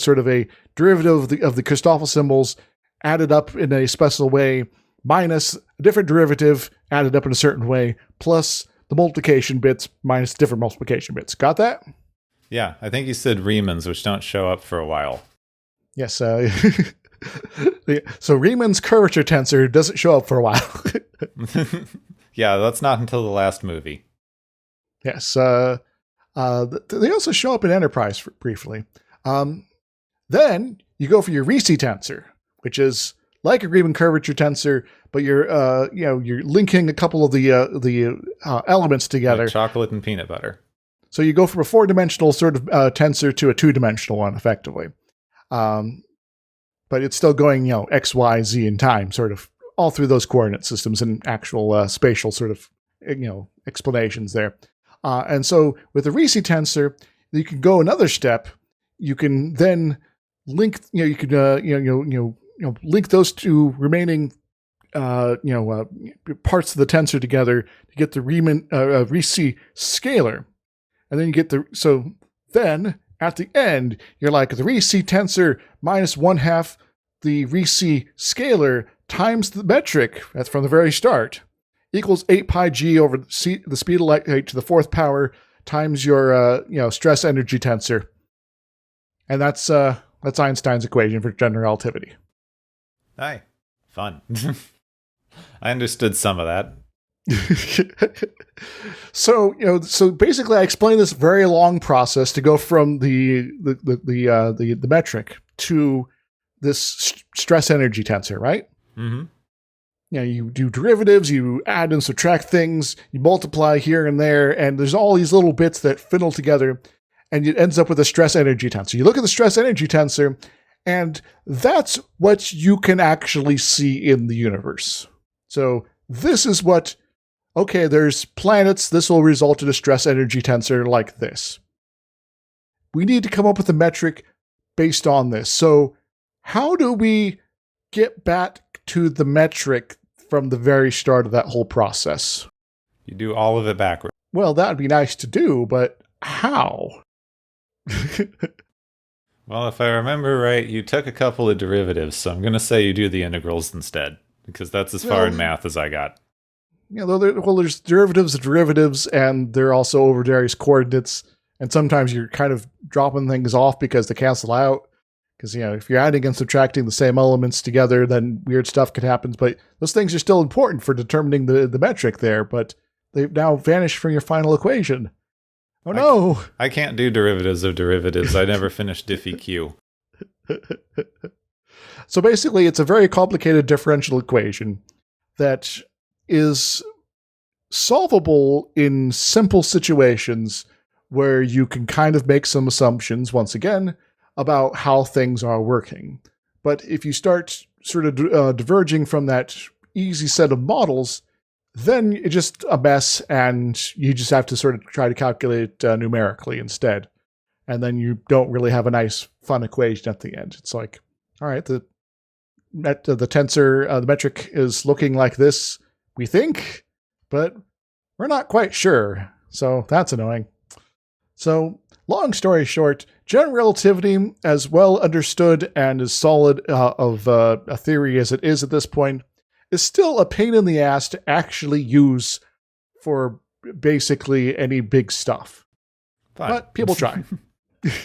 sort of a derivative of the Christoffel symbols added up in a special way, minus a different derivative added up in a certain way, plus the multiplication bits minus different multiplication bits. Got that? Yeah, I think you said Riemanns, which don't show up for a while. Yes. So Riemann's curvature tensor doesn't show up for a while. Yeah, that's not until the last movie. Yes. They also show up in Enterprise briefly. Then you go for your Ricci tensor, which is like a Riemann curvature tensor, but you're linking a couple of the elements together. Like chocolate and peanut butter. So you go from a 4-dimensional sort of tensor to a 2-dimensional one, effectively. But it's still going, X, Y, Z in time, sort of all through those coordinate systems and actual spatial sort of, explanations there. And so with the Ricci tensor, you can go another step. You can then link, link those two remaining, parts of the tensor together to get the Ricci scalar. And then you get then at the end, you're like the Ricci tensor minus 1/2 the Ricci scalar times the metric, that's from the very start, equals 8 pi g over the speed of light to the 4th power times your stress energy tensor. And that's Einstein's equation for general relativity. Hi. Fun. I understood some of that. So basically I explained this very long process to go from the metric to this stress energy tensor, right? Mm-hmm. You do derivatives, you add and subtract things, you multiply here and there, and there's all these little bits that fiddle together, and it ends up with a stress energy tensor. You look at the stress energy tensor, and that's what you can actually see in the universe. So this is what, okay, there's planets, this will result in a stress energy tensor like this. We need to come up with a metric based on this. So how do we get back to the metric from the very start of that whole process? You do all of it backwards. Well, that would be nice to do, but how? Well, if I remember right, you took a couple of derivatives, so I'm going to say you do the integrals instead, because that's as far in math as I got. There's derivatives of derivatives, and they're also over various coordinates, and sometimes you're kind of dropping things off because they cancel out. Because, if you're adding and subtracting the same elements together, then weird stuff could happen. But those things are still important for determining the metric there, but they've now vanished from your final equation. Oh, no! I can't do derivatives of derivatives. I never finished diffie-q. So basically, it's a very complicated differential equation that is solvable in simple situations where you can kind of make some assumptions, once again, about how things are working. But if you start sort of diverging from that easy set of models, then it's just a mess, and you just have to sort of try to calculate it numerically instead. And then you don't really have a nice, fun equation at the end. It's like, all right, the tensor, the metric is looking like this, we think, but we're not quite sure. So that's annoying. So long story short, general relativity, as well understood and as solid of a theory as it is at this point, is still a pain in the ass to actually use for basically any big stuff. Fine. But people try.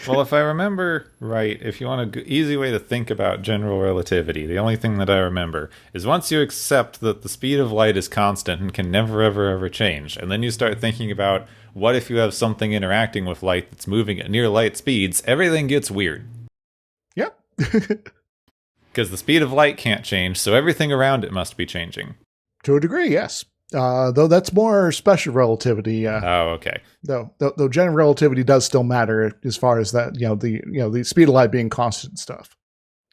Well, if I remember right, if you want an easy way to think about general relativity, the only thing that I remember is once you accept that the speed of light is constant and can never, ever, ever change, and then you start thinking about what if you have something interacting with light that's moving at near light speeds, everything gets weird. Yep. Because the speed of light can't change, so everything around it must be changing. To a degree, yes. Though that's more special relativity. Oh, okay. Though general relativity does still matter as far as that, the speed of light being constant stuff.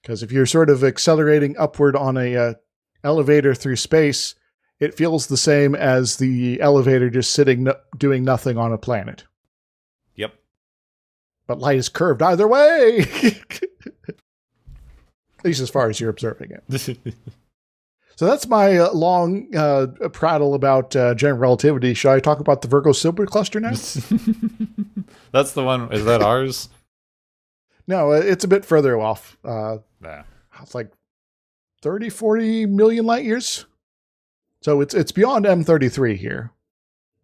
Because if you're sort of accelerating upward on a elevator through space, it feels the same as the elevator just sitting doing nothing on a planet. Yep. But light is curved either way. At least as far as you're observing it. So that's my long prattle about general relativity. Should I talk about the Virgo supercluster now? That's the one. Is that ours? No, it's a bit further off. Nah. It's like 30, 40 million light years. So it's beyond M33 here.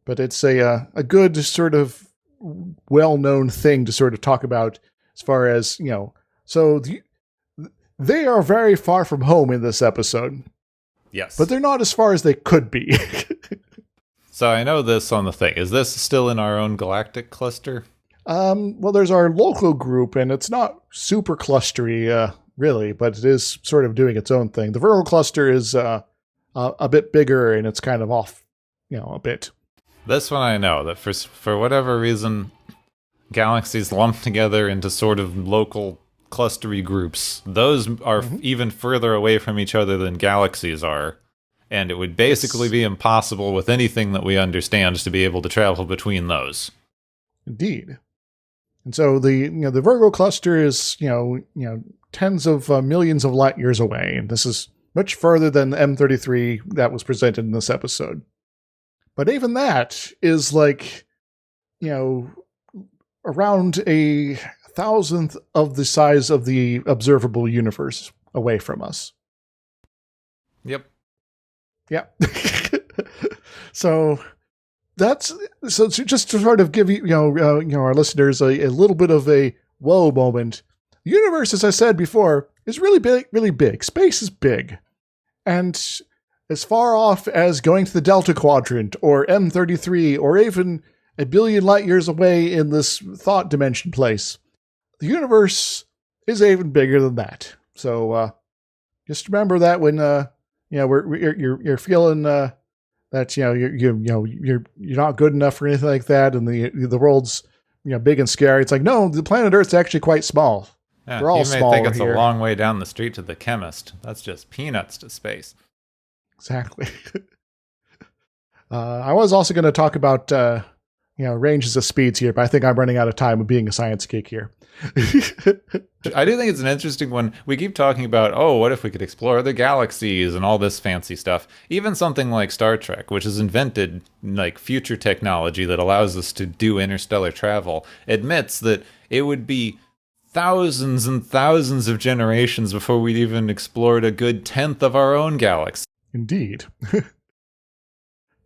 But it's a good sort of well-known thing to sort of talk about as far as, so they are very far from home in this episode. Yes. But they're not as far as they could be. So I know this on the thing. Is this still in our own galactic cluster? Well, there's our local group, and it's not super clustery, really, but it is sort of doing its own thing. The Virgo cluster is a bit bigger, and it's kind of off, a bit. This one I know, that for whatever reason, galaxies lumped together into sort of local clustery groups. Those are even further away from each other than galaxies are, and it would basically be impossible with anything that we understand to be able to travel between those. Indeed. And so the Virgo cluster is tens of millions of light years away, and this is much further than the M33 that was presented in this episode. But even that is like, around a thousandth of the size of the observable universe away from us. Yep. Yeah. So just to sort of give our listeners a little bit of a whoa moment. The universe, as I said before, is really big, really big. Space is big. And as far off as going to the Delta Quadrant or M33 or even a billion light years away in this thought dimension place, the universe is even bigger than that. So just remember that when you're feeling that you're not good enough or anything like that, and the world's big and scary. It's like, no, the planet Earth's actually quite small. Yeah, we're all small. You may think it's here. a long way down the street to the chemist. That's just peanuts to space. Exactly. I was also going to talk about ranges of speeds here, but I think I'm running out of time of being a science geek here. I do think it's an interesting one. We keep talking about, what if we could explore other galaxies and all this fancy stuff. Even something like Star Trek, which has invented like future technology that allows us to do interstellar travel, admits that it would be thousands and thousands of generations before we'd even explored a good tenth of our own galaxy. Indeed.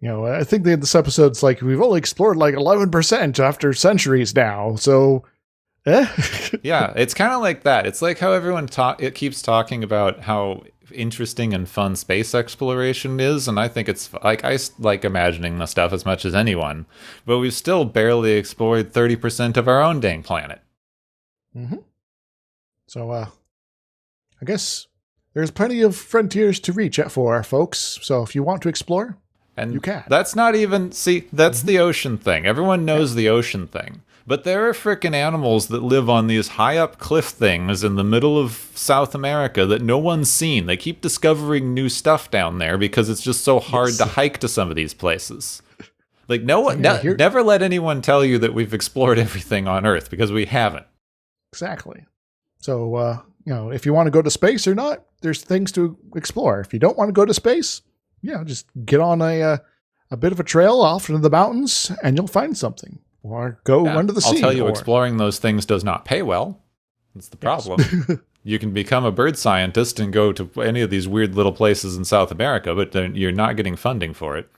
I think this episode's like, we've only explored like 11% after centuries now, so... Yeah, it's kind of like that. It's like how everyone it keeps talking about how interesting and fun space exploration is, and I think it's like, I like imagining the stuff as much as anyone, but we've still barely explored 30% of our own dang planet. Mm-hmm. So, I guess there's plenty of frontiers to reach for our folks, so if you want to explore, and you can. That's not even, that's the ocean thing. Everyone knows the ocean thing. But there are frickin' animals that live on these high-up cliff things in the middle of South America that no one's seen. They keep discovering new stuff down there because it's just so hard to hike to some of these places. Like, no one, never let anyone tell you that we've explored everything on Earth, because we haven't. Exactly. So, if you want to go to space or not, there's things to explore. If you don't want to go to space, just get on a bit of a trail off into the mountains, and you'll find something. Or go under the sea. I'll tell you, exploring those things does not pay well. That's the problem. Yes. You can become a bird scientist and go to any of these weird little places in South America, but you're not getting funding for it.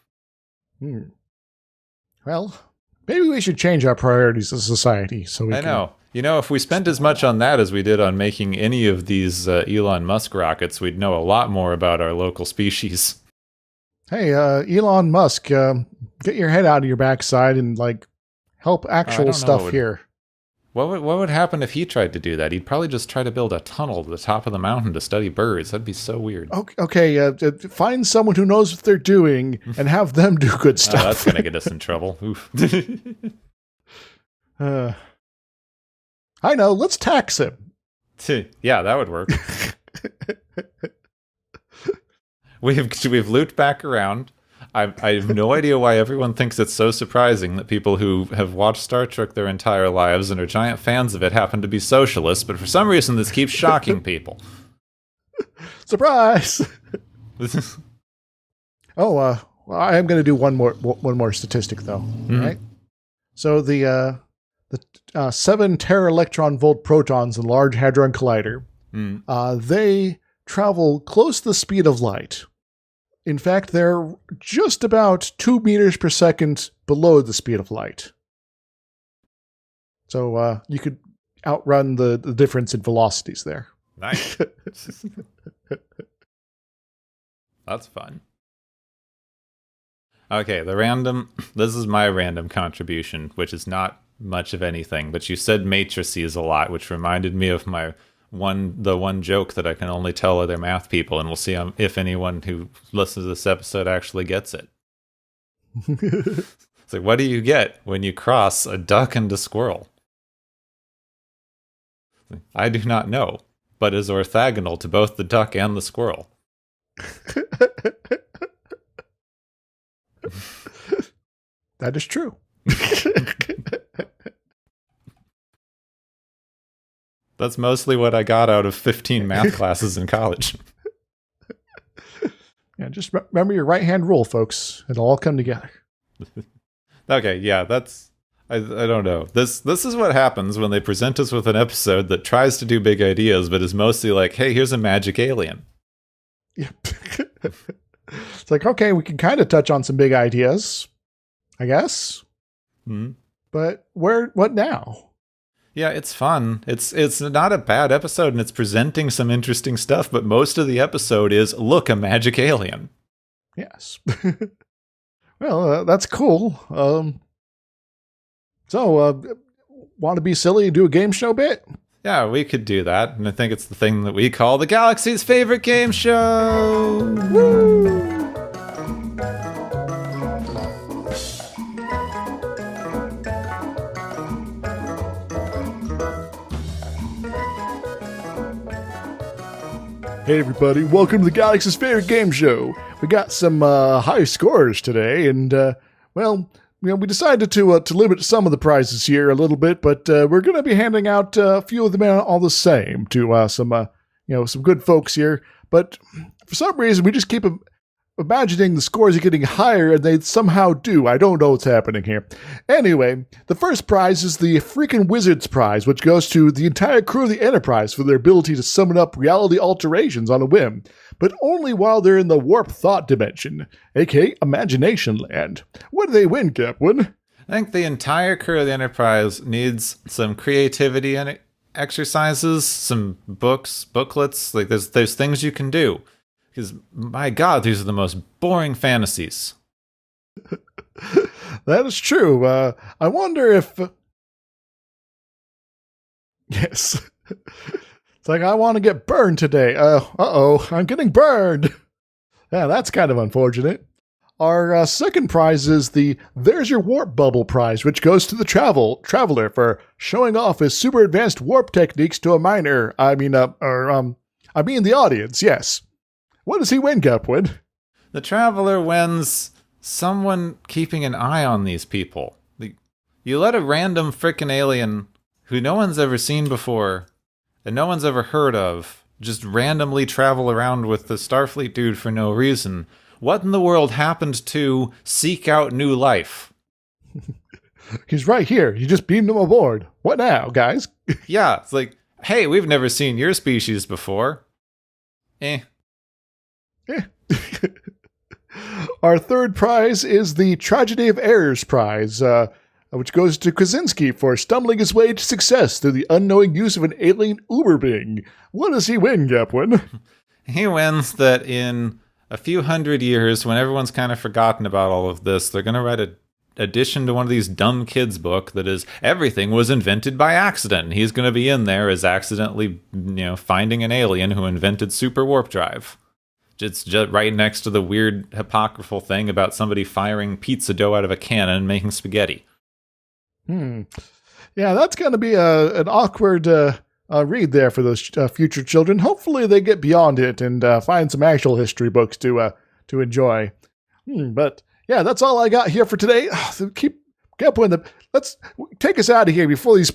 Well, maybe we should change our priorities as a society. I know. If we spent as much on that as we did on making any of these Elon Musk rockets, we'd know a lot more about our local species. Hey, Elon Musk, get your head out of your backside and, help actual stuff here. What would happen if he tried to do that? He'd probably just try to build a tunnel to the top of the mountain to study birds. That'd be so weird. Okay, find someone who knows what they're doing and have them do good stuff. Oh, that's going to get us in trouble. Oof. I know, let's tax him. Yeah, that would work. We've looped back around. I have no idea why everyone thinks it's so surprising that people who have watched Star Trek their entire lives and are giant fans of it happen to be socialists, but for some reason this keeps shocking people. Surprise! Well, I am going to do one more statistic, though. Mm-hmm. Right? So the 7 tera-electron volt protons in Large Hadron Collider, they travel close to the speed of light. In fact, they're just about 2 meters per second below the speed of light. So you could outrun the difference in velocities there. Nice. That's fun. Okay, this is my random contribution, which is not much of anything, but you said matrices a lot, which reminded me of the one joke that I can only tell other math people, and we'll see if anyone who listens to this episode actually gets it. It's like, what do you get when you cross a duck and a squirrel? I do not know, but is orthogonal to both the duck and the squirrel. That is true. That's mostly what I got out of 15 math classes in college. Yeah, just remember your right-hand rule, folks. It'll all come together. Okay, yeah, I don't know. This is what happens when they present us with an episode that tries to do big ideas, but is mostly like, hey, here's a magic alien. Yeah. It's like, okay, we can kind of touch on some big ideas, I guess. But what now? Yeah, it's fun. It's not a bad episode, and it's presenting some interesting stuff, but most of the episode is, look, a magic alien. Yes. Well, that's cool. Want to be silly and do a game show bit? Yeah, we could do that, and I think it's the thing that we call the Galaxy's favorite game show! Woo! Hey everybody, welcome to the Galaxy's favorite game show. We got some high scores today, and we decided to limit some of the prizes here a little bit, but we're going to be handing out a few of them all the same to some good folks here. But for some reason, we just keep imagining the scores are getting higher, and they somehow do. I don't know what's happening here. Anyway, the first prize is the freaking Wizards Prize, which goes to the entire crew of the Enterprise for their ability to summon up reality alterations on a whim, but only while they're in the warp thought dimension, aka Imagination Land. What do they win, Captain? I think the entire crew of the Enterprise needs some creativity and exercises, some booklets. Like there's things you can do. Because, my God, these are the most boring fantasies. That is true. I wonder if... Yes. It's like, I want to get burned today. I'm getting burned. Yeah, that's kind of unfortunate. Our second prize is the There's Your Warp Bubble prize, which goes to the Traveler for showing off his super advanced warp techniques to a minor. I mean the audience, yes. What does he win, Gapwood? The Traveler wins someone keeping an eye on these people. You let a random frickin' alien who no one's ever seen before and no one's ever heard of just randomly travel around with the Starfleet dude for no reason. What in the world happened to seek out new life? He's right here. You just beamed him aboard. What now, guys? Yeah, it's like, hey, we've never seen your species before. Our third prize is the Tragedy of Errors prize, which goes to Krasinski for stumbling his way to success through the unknowing use of an alien Uberbing. What does he win, Gapwin? He wins that in a few hundred years, when everyone's kind of forgotten about all of this, they're going to write a addition to one of these dumb kids' book that is everything was invented by accident. And he's going to be in there as accidentally, finding an alien who invented super warp drive. It's just right next to the weird apocryphal thing about somebody firing pizza dough out of a cannon and making spaghetti. Yeah, that's going to be an awkward read there for those future children. Hopefully they get beyond it and find some actual history books to enjoy. But yeah, that's all I got here for today. Let's take us out of here before these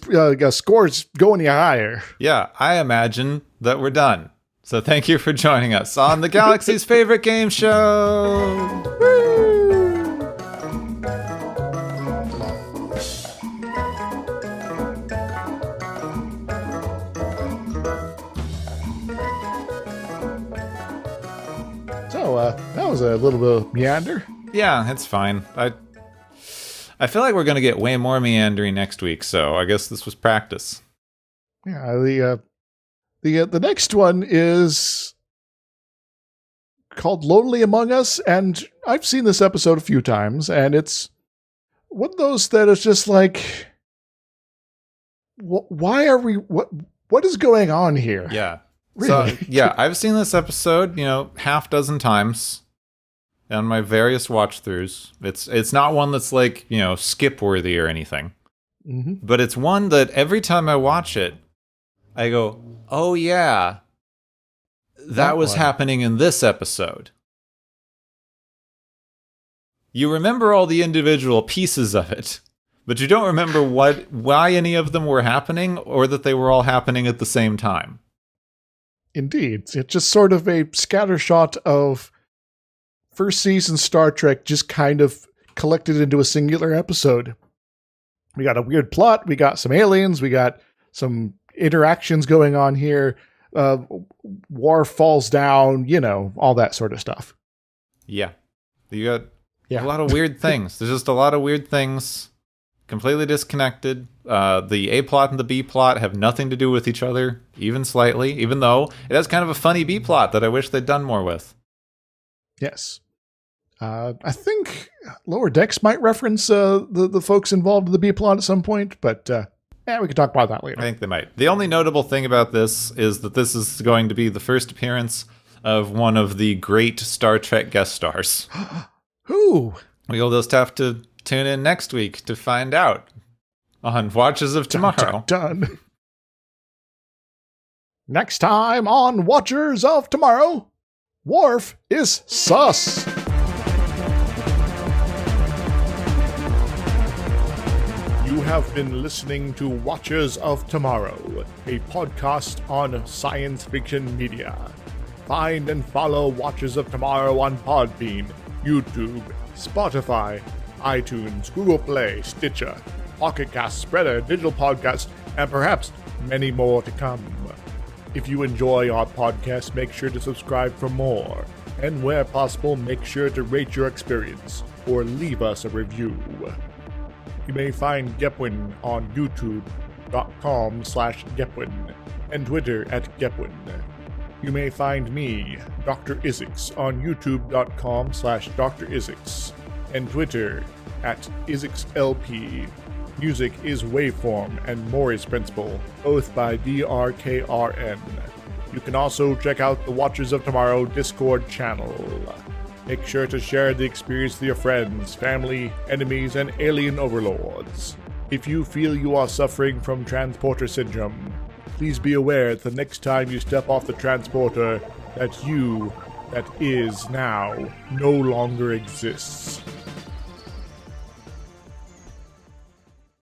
scores go any higher. Yeah, I imagine that we're done. So thank you for joining us on the Galaxy's favorite game show. Woo! So that was a little bit of meander. Yeah, it's fine. I feel like we're going to get way more meandering next week, so I guess this was practice. Yeah, the next one is called Lonely Among Us, and I've seen this episode a few times, and it's one of those that is just like, why are we, what is going on here? Yeah. Really? So, yeah, I've seen this episode, half dozen times on my various watch-throughs. It's not one that's like, skip-worthy or anything. Mm-hmm. But it's one that every time I watch it, I go, oh yeah, that was happening in this episode. You remember all the individual pieces of it, but you don't remember why any of them were happening or that they were all happening at the same time. Indeed. It's just sort of a scattershot of first season Star Trek just kind of collected into a singular episode. We got a weird plot, we got some aliens, we got some interactions going on here, war falls down, all that sort of stuff. Yeah. You got a lot of weird things. There's just a lot of weird things, completely disconnected. The A plot and the B plot have nothing to do with each other, even slightly, even though it has kind of a funny B plot that I wish they'd done more with. Yes. I think Lower Decks might reference the folks involved in the B plot at some point, but we can talk about that later. I think they might. The only notable thing about this is that this is going to be the first appearance of one of the great Star Trek guest stars. Who? We'll just have to tune in next week to find out on Watches of Tomorrow. Done. Next time on Watchers of Tomorrow, Worf is sus. You have been listening to Watchers of Tomorrow, a podcast on science fiction media. Find and follow Watchers of Tomorrow on Podbean, YouTube, Spotify, iTunes, Google Play, Stitcher, Pocket Cast, Spreader, Digital Podcast, and perhaps many more to come. If you enjoy our podcast, make sure to subscribe for more. And where possible, make sure to rate your experience or leave us a review. You may find Gepwin on youtube.com/Gepwin and Twitter @Gepwin. You may find me, Dr. Isix, on youtube.com/Dr. Isix and Twitter @IsixLP. Music is Waveform and Mori's Principle, both by DRKRN. You can also check out the Watchers of Tomorrow Discord channel. Make sure to share the experience with your friends, family, enemies, and alien overlords. If you feel you are suffering from transporter syndrome, please be aware that the next time you step off the transporter, that you, that is now, no longer exists.